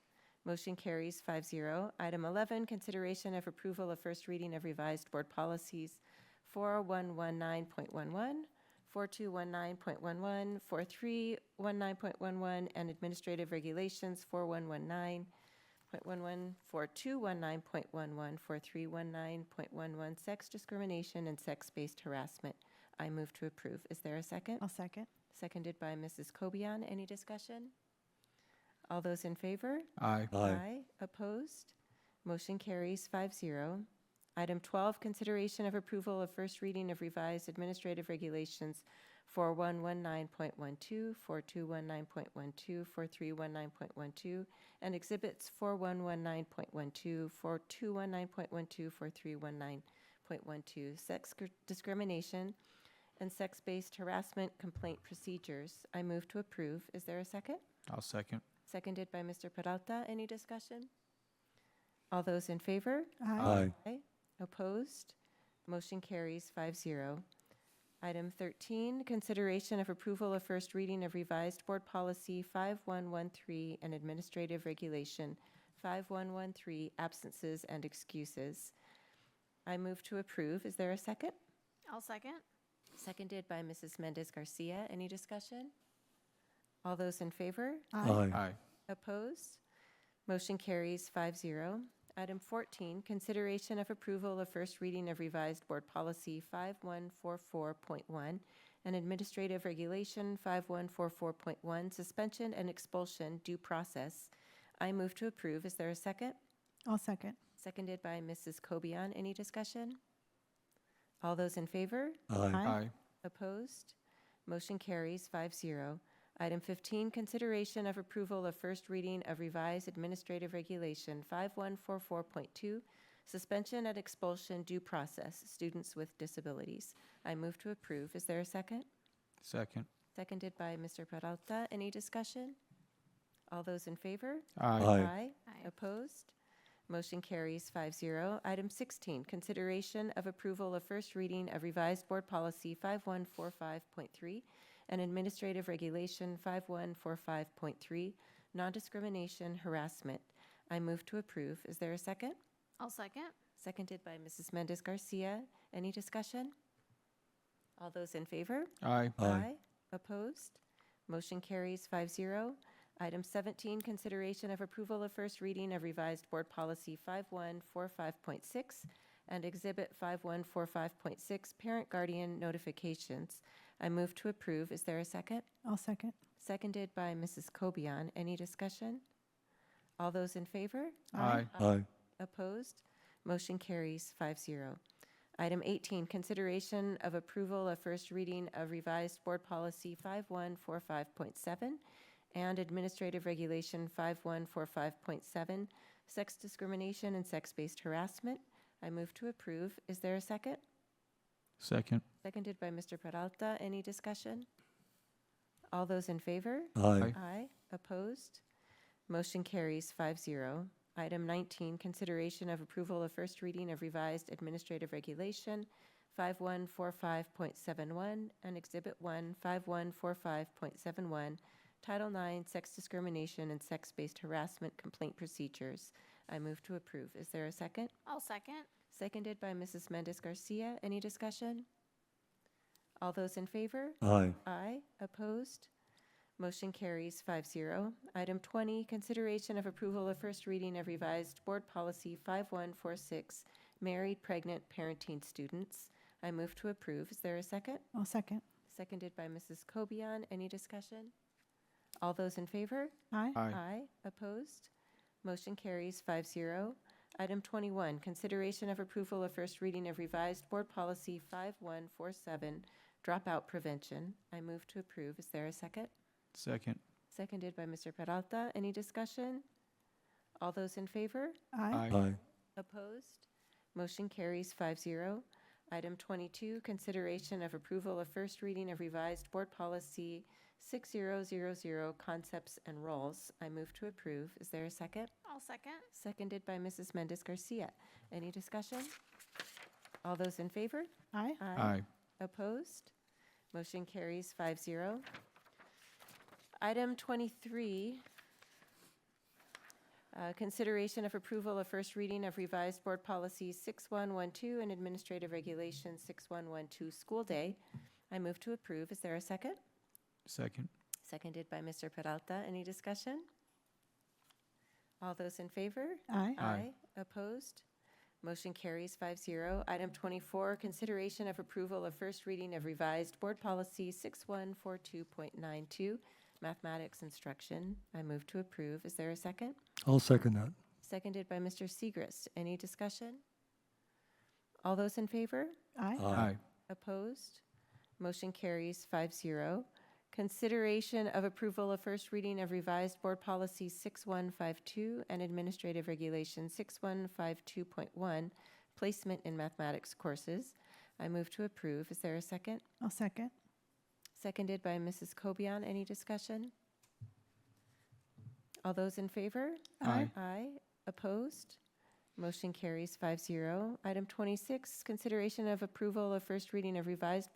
Motion carries 5-0. Item 11, consideration of approval of first reading of revised board policies 4119.11, 4219.11, 4319.11, and administrative regulations 4119.11, 4219.11, 4319.11, sex discrimination and sex-based harassment. I move to approve. Is there a second? I'll second. Seconded by Mrs. Kobian. Any discussion? All those in favor? Aye. Aye. Opposed? Motion carries 5-0. Item 12, consideration of approval of first reading of revised administrative regulations 4119.12, 4219.12, 4319.12, and exhibits 4119.12, 4219.12, 4319.12, sex discrimination and sex-based harassment complaint procedures. I move to approve. Is there a second? I'll second. Seconded by Mr. Peralta. Any discussion? All those in favor? Aye. Opposed? Motion carries 5-0. Item 13, consideration of approval of first reading of revised board policy 5113 and administrative regulation 5113, absences and excuses. I move to approve. Is there a second? I'll second. Seconded by Mrs. Mendez Garcia. Any discussion? All those in favor? Aye. Aye. Opposed? Motion carries 5-0. Item 14, consideration of approval of first reading of revised board policy 5144.1 and administrative regulation 5144.1, suspension and expulsion due process. I move to approve. Is there a second? I'll second. Seconded by Mrs. Kobian. Any discussion? All those in favor? Aye. Aye. Opposed? Motion carries 5-0. Item 15, consideration of approval of first reading of revised administrative regulation 5144.2, suspension and expulsion due process, students with disabilities. I move to approve. Is there a second? Second. Seconded by Mr. Peralta. Any discussion? All those in favor? Aye. Aye. Opposed? Motion carries 5-0. Item 16, consideration of approval of first reading of revised board policy 5145.3 and administrative regulation 5145.3, non-discrimination harassment. I move to approve. Is there a second? I'll second. Seconded by Mrs. Mendez Garcia. Any discussion? All those in favor? Aye. Aye. Opposed? Motion carries 5-0. Item 17, consideration of approval of first reading of revised board policy 5145.6 and exhibit 5145.6, parent guardian notifications. I move to approve. Is there a second? I'll second. Seconded by Mrs. Kobian. Any discussion? All those in favor? Aye. Aye. Opposed? Motion carries 5-0. Item 18, consideration of approval of first reading of revised board policy 5145.7 and administrative regulation 5145.7, sex discrimination and sex-based harassment. I move to approve. Is there a second? Second. Seconded by Mr. Peralta. Any discussion? All those in favor? Aye. Aye. Opposed? Motion carries 5-0. Item 19, consideration of approval of first reading of revised administrative regulation 5145.71 and Exhibit 1 5145.71, Title IX, Sex Discrimination and Sex-Based Harassment Complaint Procedures. I move to approve. Is there a second? I'll second. Seconded by Mrs. Mendez Garcia. Any discussion? All those in favor? Aye. Aye. Opposed? Motion carries 5-0. Item 20, consideration of approval of first reading of revised board policy 5146, married, pregnant, parenting students. I move to approve. Is there a second? I'll second. Seconded by Mrs. Kobian. Any discussion? All those in favor? Aye. Aye. Opposed? Motion carries 5-0. Item 21, consideration of approval of first reading of revised board policy 5147, dropout prevention. I move to approve. Is there a second? Second. Seconded by Mr. Peralta. Any discussion? All those in favor? Aye. Aye. Opposed? Motion carries 5-0. Item 22, consideration of approval of first reading of revised board policy 6000, concepts and roles. I move to approve. Is there a second? I'll second. Seconded by Mrs. Mendez Garcia. Any discussion? All those in favor? Aye. Aye. Opposed? Motion carries 5-0. Item 23, consideration of approval of first reading of revised board policy 6112 and administrative regulation 6112, school day. I move to approve. Is there a second? Second. Seconded by Mr. Peralta. Any discussion? All those in favor? Aye. Aye. Opposed? Motion carries 5-0. Item 24, consideration of approval of first reading of revised board policy 6142.92, mathematics instruction. I move to approve. Is there a second? I'll second that. Seconded by Mr. Segrist. Any discussion? All those in favor? Aye. Aye. Opposed? Motion carries 5-0. Consideration of approval of first reading of revised board policy 6152 and administrative regulation 6152.1, placement in mathematics courses. I move to approve. Is there a second? I'll second. Seconded by Mrs. Kobian. Any discussion? All those in favor? Aye. Aye. Opposed? Motion carries 5-0. Item 26, consideration of approval of first reading of revised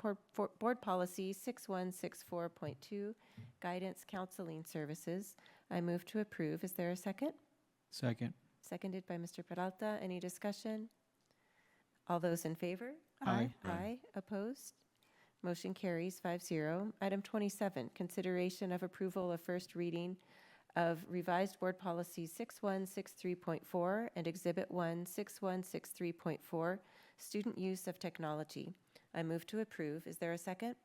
board policy 6164.2, guidance counseling services. I move to approve. Is there a second? Second. Seconded by Mr. Peralta. Any discussion? All those in favor? Aye. Aye. Opposed? Motion carries 5-0. Item 27, consideration of approval of first reading of revised board policy 6163.4 and exhibit 1 6163.4, student use of technology. I move to approve. Is there a second?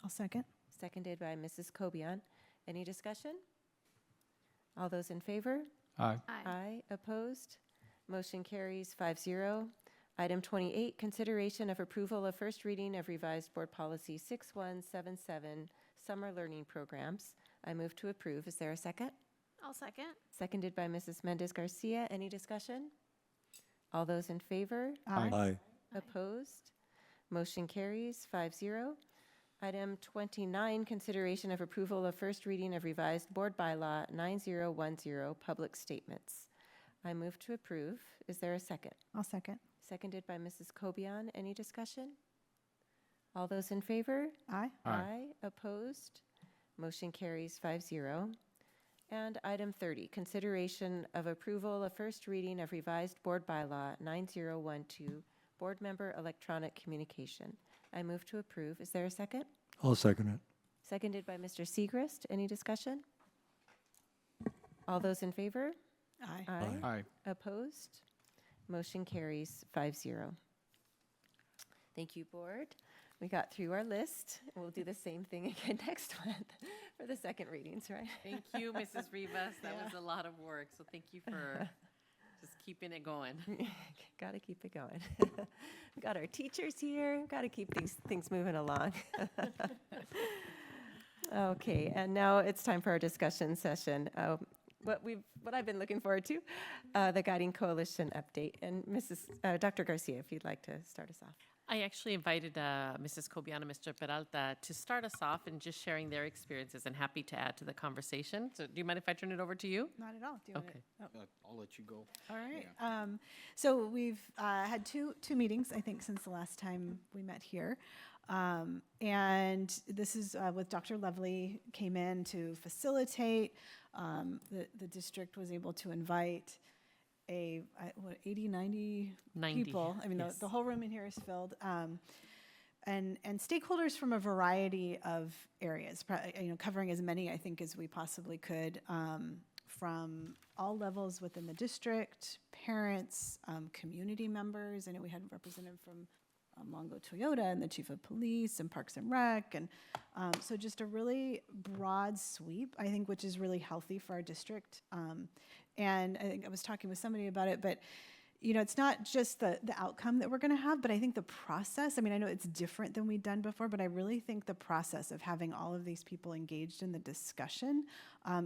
I'll second. Seconded by Mrs. Kobian. Any discussion? All those in favor? Aye. Aye. Opposed? Motion carries 5-0. Item 28, consideration of approval of first reading of revised board policy 6177, summer learning programs. I move to approve. Is there a second? I'll second. Seconded by Mrs. Mendez Garcia. Any discussion? All those in favor? Aye. Aye. Opposed? Motion carries 5-0. Item 29, consideration of approval of first reading of revised board bylaw 9010, public statements. I move to approve. Is there a second? I'll second. Seconded by Mrs. Kobian. Any discussion? All those in favor? Aye. Aye. Opposed? Motion carries 5-0. And item 30, consideration of approval of first reading of revised board bylaw 9012, board member electronic communication. I move to approve. Is there a second? I'll second it. Seconded by Mr. Segrist. Any discussion? All those in favor? Aye. Aye. Opposed? Motion carries 5-0. Thank you, board. We got through our list. We'll do the same thing again next month for the second readings, right? Thank you, Mrs. Rivas. That was a lot of work, so thank you for just keeping it going. Got to keep it going. We got our teachers here. Got to keep these things moving along. Okay, and now it's time for our discussion session. What I've been looking forward to, the Guiding Coalition update. And Dr. Garcia, if you'd like to start us off. I actually invited Mrs. Kobian and Mr. Peralta to start us off and just sharing their experiences, and happy to add to the conversation. So do you mind if I turn it over to you? Not at all. Do you want Okay. I'll let you go. All right. So we've had two meetings, I think, since the last time we met here. And this is with Dr. Lovely came in to facilitate. The district was able to invite 80, 90 people. I mean, yes. the whole room in here is filled. And stakeholders from a variety of areas, covering as many, I think, as we possibly could, from all levels within the district, parents, community members. I know we had a representative from Longo Toyota and the chief of police and Parks and Rec. And so just a really broad sweep, I think, which is really healthy for our district. And I think I was talking with somebody about it, but it's not just the outcome that we're going to have, but I think the process. I mean, I know it's different than we've done before, but I really think the process of having all of these people engaged in the discussion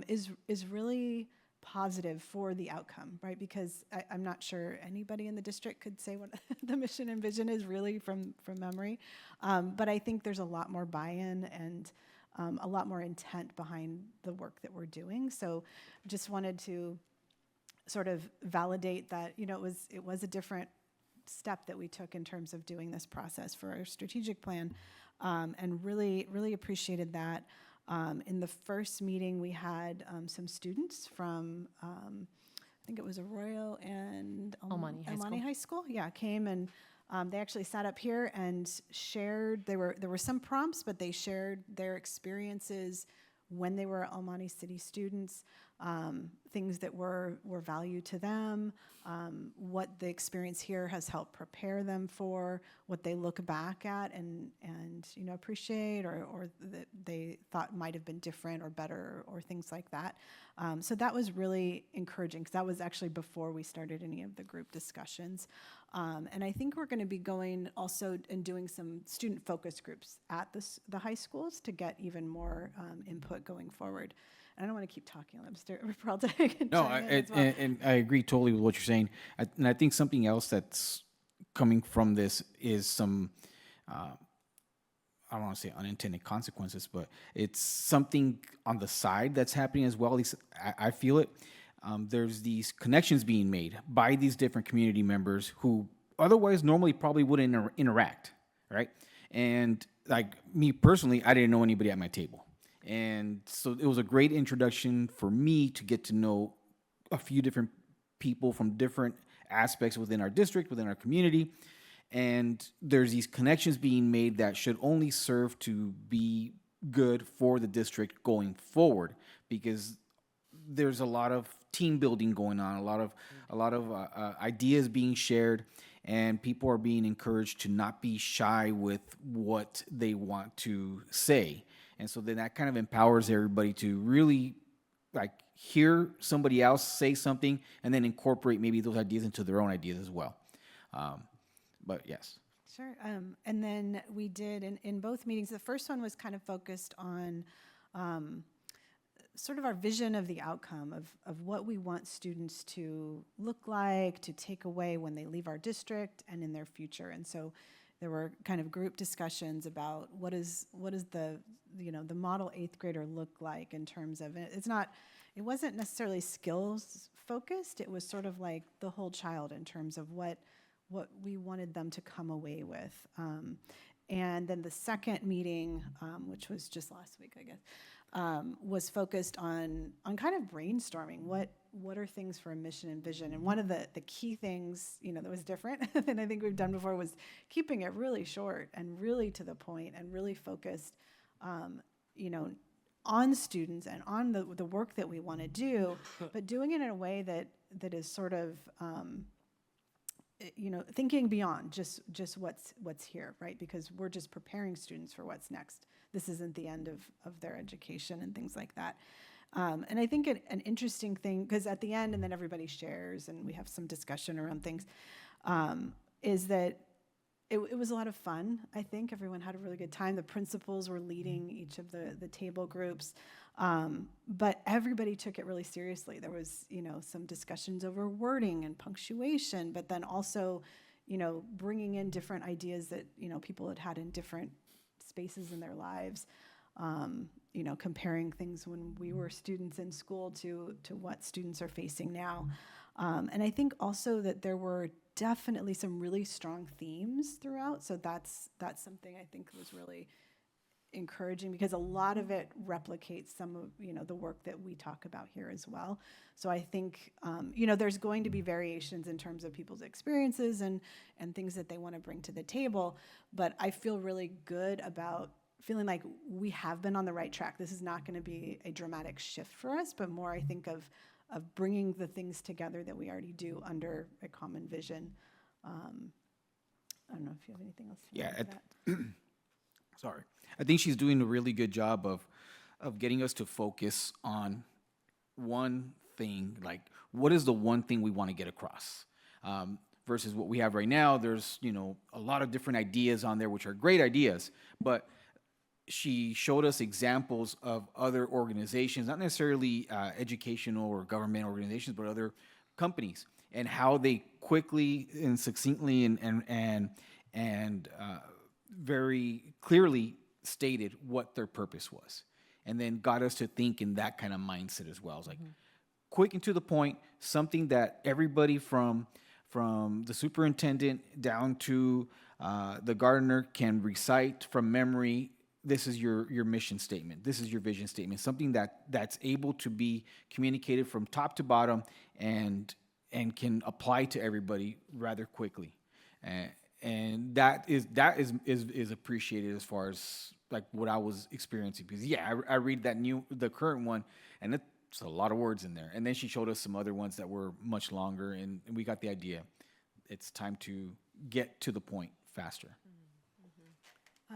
is really positive for the outcome, right? Because I'm not sure anybody in the district could say what the mission and vision is really from memory. But I think there's a lot more buy-in and a lot more intent behind the work that we're doing. So just wanted to sort of validate that, it was a different step that we took in terms of doing this process for our strategic plan, and really, really appreciated that. In the first meeting, we had some students from, I think it was Arroyo and Almani High School. Yeah, came and they actually sat up here and shared. There were some prompts, but they shared their experiences when they were Almani City students, things that were value to them, what the experience here has helped prepare them for, what they look back at and appreciate, or that they thought might have been different or better, or things like that. So that was really encouraging, because that was actually before we started any of the group discussions. And I think we're going to be going also and doing some student focus groups at the high schools to get even more input going forward. And I don't want to keep talking. I'm Peralta. No, and I agree totally with what you're saying. And I think something else that's coming from this is some, I don't want to say unintended consequences, but it's something on the side that's happening as well. At least I feel it. There's these connections being made by these different community members who otherwise normally probably wouldn't interact, right? And like me personally, I didn't know anybody at my table. And so it was a great introduction for me to get to know a few different people from different aspects within our district, within our community. And there's these connections being made that should only serve to be good for the district going forward, because there's a lot of team building going on, a lot of ideas being shared, and people are being encouraged to not be shy with what they want to say. And so then that kind of empowers everybody to really like hear somebody else say something and then incorporate maybe those ideas into their own ideas as well. But yes. Sure. And then we did in both meetings, the first one was kind of focused on sort of our vision of the outcome of what we want students to look like, to take away when they leave our district and in their future. And so there were kind of group discussions about what is the model 8th grader look like in terms of it wasn't necessarily skills focused. It was sort of like the whole child in terms of what we wanted them to come away with. And then the second meeting, which was just last week, I guess, was focused on kind of brainstorming what are things for a mission and vision. And one of the key things, that was different than I think we've done before was keeping it really short and really to the point and really focused, on students and on the work that we want to do, but doing it in a way that is sort of, thinking beyond just what's here, right? Because we're just preparing students for what's next. This isn't the end of their education and things like that. And I think an interesting thing, because at the end, and then everybody shares and we have some discussion around things, is that it was a lot of fun. I think everyone had a really good time. The principals were leading each of the table groups, but everybody took it really seriously. There was, some discussions over wording and punctuation, but then also, bringing in different ideas that, people had in different spaces in their lives. Comparing things when we were students in school to what students are facing now. And I think also that there were definitely some really strong themes throughout. So that's something I think was really encouraging, because a lot of it replicates some of, the work that we talk about here as well. So I think, there's going to be variations in terms of people's experiences and things that they want to bring to the table. But I feel really good about feeling like we have been on the right track. This is not going to be a dramatic shift for us, but more, I think, of bringing the things together that we already do under a common vision. I don't know if you have anything else to add to that. Sorry. I think she's doing a really good job of getting us to focus on one thing, like what is the one thing we want to get across? Versus what we have right now, there's, a lot of different ideas on there, which are great ideas, but she showed us examples of other organizations, not necessarily educational or government organizations, but other companies, and how they quickly and succinctly and very clearly stated what their purpose was, and then got us to think in that kind of mindset as well. It's like quick and to the point, something that everybody from the superintendent down to the gardener can recite from memory. This is your mission statement. This is your vision statement. Something that's able to be communicated from top to bottom and can apply to everybody rather quickly. And that is appreciated as far as like what I was experiencing. Because I read the current one, and it's a lot of words in there. And then she showed us some other ones that were much longer, and we got the idea. It's time to get to the point faster.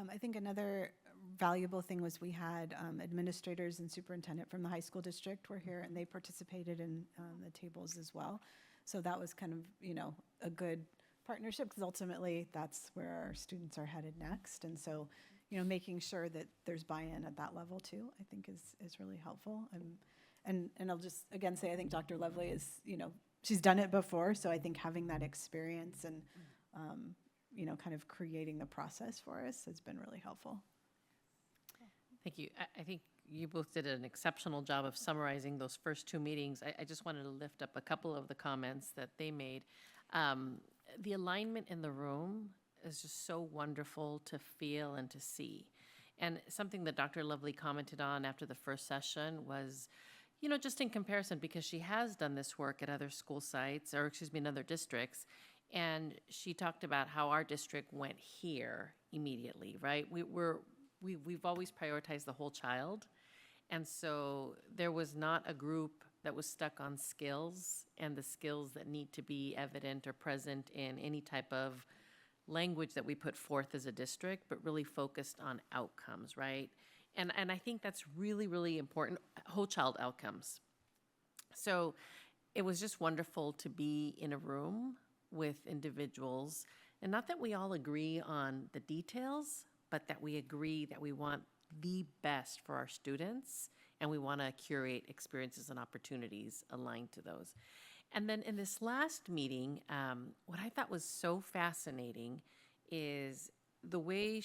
I think another valuable thing was we had administrators and superintendent from the high school district were here, and they participated in the tables as well. So that was kind of, a good partnership, because ultimately that's where our students are headed next. And so, making sure that there's buy-in at that level too, I think is really helpful. And I'll just again say, I think Dr. Lovely is, she's done it before, so I think having that experience and kind of creating the process for us has been really helpful. Thank you. I think you both did an exceptional job of summarizing those first two meetings. I just wanted to lift up a couple of the comments that they made. The alignment in the room is just so wonderful to feel and to see. And something that Dr. Lovely commented on after the first session was, just in comparison, because she has done this work at other school sites, or in other districts, and she talked about how our district went here immediately, right? We've always prioritized the whole child, and so there was not a group that was stuck on skills and the skills that need to be evident or present in any type of language that we put forth as a district, but really focused on outcomes, right? And I think that's really, really important, whole child outcomes. So it was just wonderful to be in a room with individuals, and not that we all agree on the details, but that we agree that we want the best for our students, and we want to curate experiences and opportunities aligned to those. And then in this last meeting, what I thought was so fascinating is the way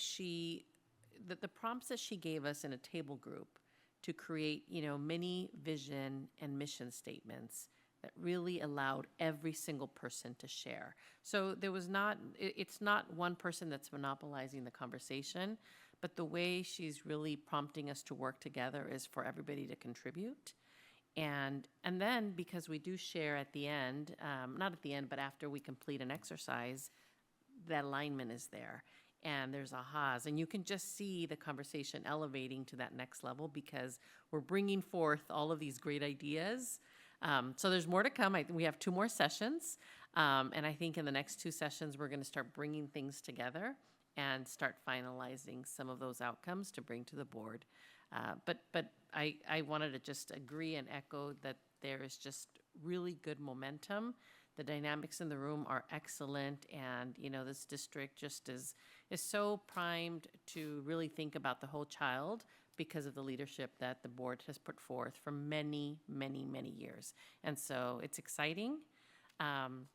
the prompts that she gave us in a table group to create, mini vision and mission statements that really allowed every single person to share. So it's not one person that's monopolizing the conversation, but the way she's really prompting us to work together is for everybody to contribute. And then, because we do share at the end, not at the end, but after we complete an exercise, that alignment is there. And there's ahas. And you can just see the conversation elevating to that next level because we're bringing forth all of these great ideas. So there's more to come. We have 2 more sessions. And I think in the next 2 sessions, we're going to start bringing things together and start finalizing some of those outcomes to bring to the board. But I wanted to just agree and echo that there is just really good momentum. The dynamics in the room are excellent, and this district just is so primed to really think about the whole child because of the leadership that the board has put forth for many, many, many years. And so it's exciting. I'm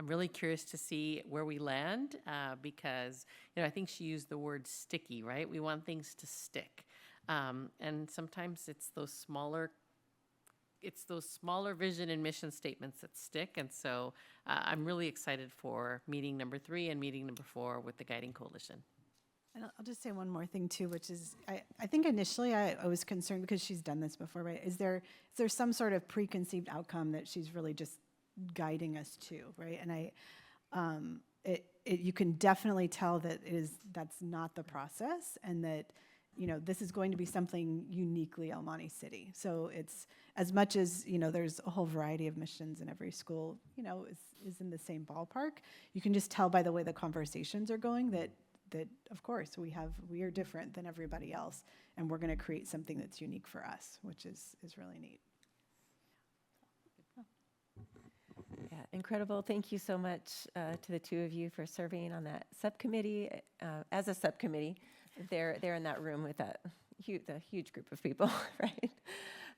really curious to see where we land because I think she used the word sticky, right? We want things to stick. And sometimes it's those smaller vision and mission statements that stick. And so I'm really excited for meeting number 3 and meeting number 4 with the Guiding Coalition. And I'll just say one more thing too, which is I think initially I was concerned because she's done this before, right? Is there some sort of preconceived outcome that she's really just guiding us to, right? And you can definitely tell that that's not the process, and that this is going to be something uniquely El Monte City. So it's as much as there's a whole variety of missions in every school, is in the same ballpark. You can just tell by the way the conversations are going that of course we are different than everybody else, and we're going to create something that's unique for us, which is really neat. Yeah, incredible. Thank you so much to the 2 of you for serving on that subcommittee, as a subcommittee. They're in that room with that the huge group of people, right?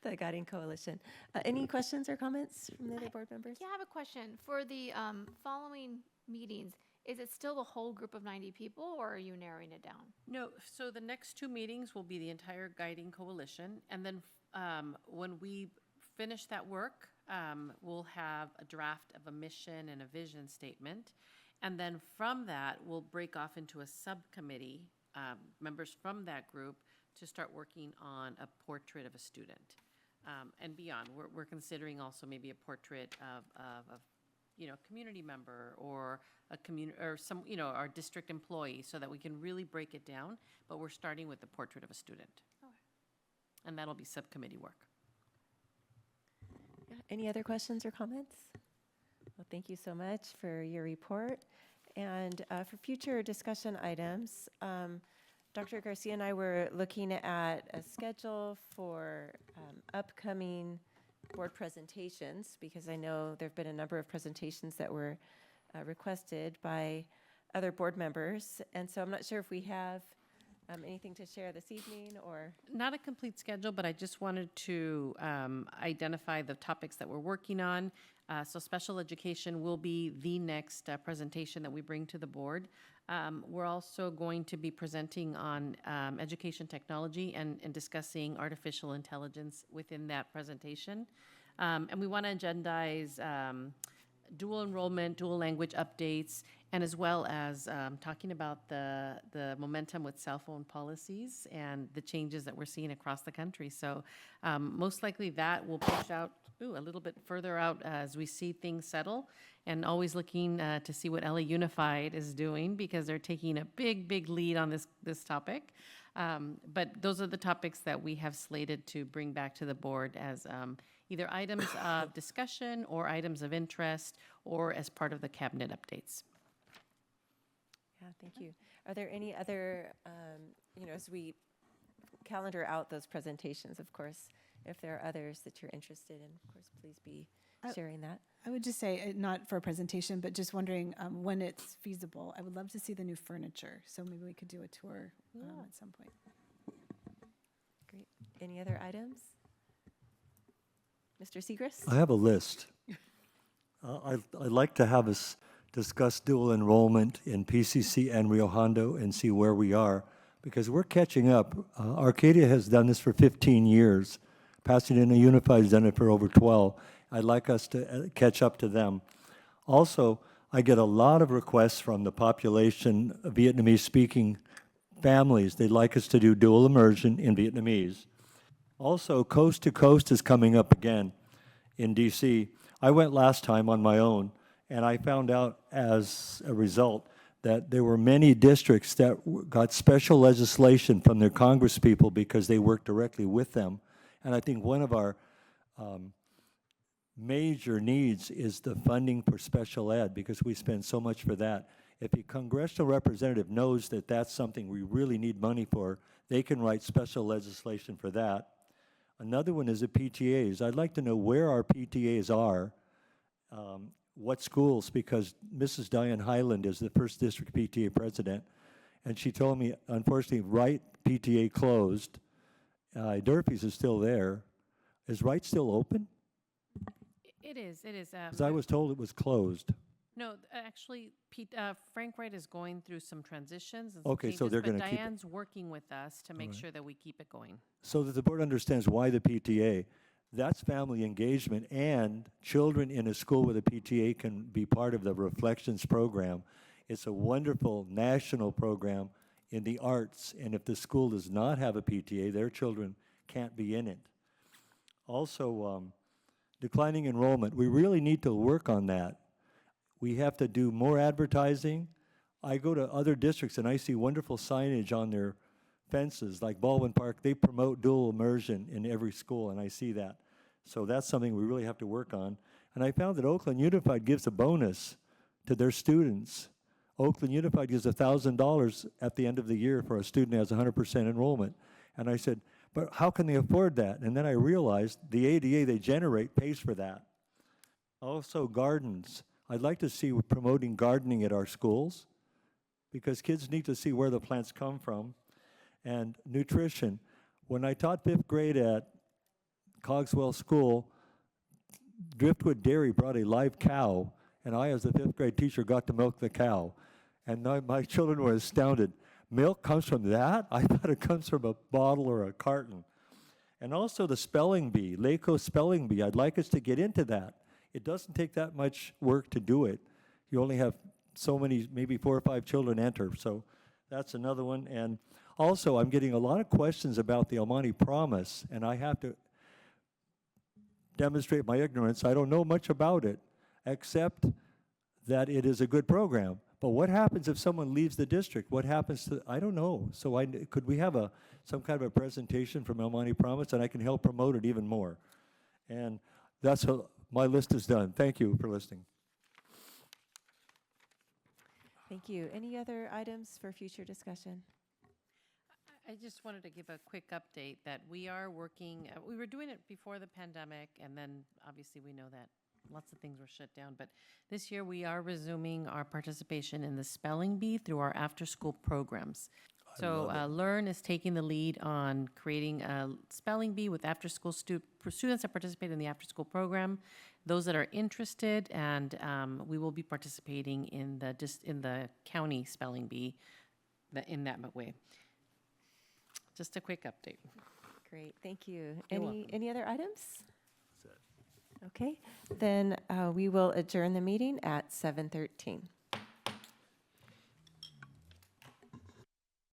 The Guiding Coalition. Any questions or comments from the other board members? Yeah, I have a question. For the following meetings, is it still the whole group of 90 people, or are you narrowing it down? No, so the next two meetings will be the entire Guiding Coalition, and then when we finish that work, we'll have a draft of a mission and a vision statement, and then from that, we'll break off into a subcommittee, members from that group, to start working on a portrait of a student. And beyond, we're considering also maybe a portrait of community member or a community or some, our district employee, so that we can really break it down. But we're starting with the portrait of a student. Okay. And that'll be subcommittee work. Yeah, any other questions or comments? Well, thank you so much for your report. And for future discussion items, Dr. Garcia and I were looking at a schedule for upcoming board presentations, because I know there have been a number of presentations that were requested by other board members. And so I'm not sure if we have anything to share this evening, or? Not a complete schedule, but I just wanted to identify the topics that we're working on. So special education will be the next presentation that we bring to the board. We're also going to be presenting on education technology and discussing artificial intelligence within that presentation. And we want to agendize dual enrollment, dual language updates, and as well as talking about the momentum with cell phone policies and the changes that we're seeing across the country. So most likely that will push out a little bit further out as we see things settle, and always looking to see what LA Unified is doing, because they're taking a big lead on this topic. But those are the topics that we have slated to bring back to the board as either items of discussion or items of interest, or as part of the cabinet updates. Yeah, thank you. Are there any other, as we calendar out those presentations, of course, if there are others that you're interested in, of course, please be sharing that. I would just say, not for a presentation, but just wondering when it's feasible. I would love to see the new furniture, so maybe we could do a tour at some point. Great. Any other items? Mr. Segrist? I have a list. I'd like to have us discuss dual enrollment in PCC and Rio Hondo and see where we are, because we're catching up. Arcadia has done this for 15 years. Pasadena Unified has done it for over 12. I'd like us to catch up to them. Also, I get a lot of requests from the population of Vietnamese-speaking families. They'd like us to do dual immersion in Vietnamese. Also, Coast to Coast is coming up again in DC. I went last time on my own, and I found out as a result that there were many districts that got special legislation from their congresspeople because they worked directly with them. And I think one of our major needs is the funding for special ed, because we spend so much for that. If a congressional representative knows that that's something we really need money for, they can write special legislation for that. Another one is the PTAs. I'd like to know where our PTAs are, what schools, because Mrs. Diane Highland is the first district PTA president, and she told me, unfortunately, Wright PTA closed. Durfee's is still there. Is Wright still open? It is. Because I was told it was closed. No, actually, Frank Wright is going through some transitions and some Okay, so changes, they're but gonna keep it. Diane's working with us to make sure that we keep it going. So that the board understands why the PTA. That's family engagement, and children in a school with a PTA can be part of the Reflections program. It's a wonderful national program in the arts, and if the school does not have a PTA, their children can't be in it. Also, declining enrollment. We really need to work on that. We have to do more advertising. I go to other districts and I see wonderful signage on their fences, like Baldwin Park. They promote dual immersion in every school, and I see that. So that's something we really have to work on. And I found that Oakland Unified gives a bonus to their students. Oakland Unified gives $1,000 at the end of the year for a student who has 100% enrollment. And I said, but how can they afford that? And then I realized the ADA they generate pays for that. Also, gardens. I'd like to see promoting gardening at our schools, because kids need to see where the plants come from. And nutrition. When I taught 5th grade at Cogswell School, Driftwood Dairy brought a live cow, and I, as a 5th grade teacher, got to milk the cow. And my children were astounded. Milk comes from that? I thought it comes from a bottle or a carton. And also the spelling bee, LACO spelling bee. I'd like us to get into that. It doesn't take that much work to do it. You only have so many, maybe 4 or 5 children enter. So that's another one. And also, I'm getting a lot of questions about the Almani Promise, and I have to demonstrate my ignorance. I don't know much about it, except that it is a good program. But what happens if someone leaves the district? What happens to, I don't know. So could we have some kind of a presentation from Almani Promise, and I can help promote it even more? And that's my list is done. Thank you for listening. Thank you. Any other items for future discussion? I just wanted to give a quick update that we are working, we were doing it before the pandemic, and then obviously we know that lots of things were shut down. But this year we are resuming our participation in the spelling bee through our after-school programs. So Learn is taking the lead on creating a spelling bee with after-school students that participate in the after-school program. Those that are interested, and we will be participating in the county spelling bee in that way. Just a quick update. Great, thank you. You're welcome. Any other items? Okay, then we will adjourn the meeting at 7:13.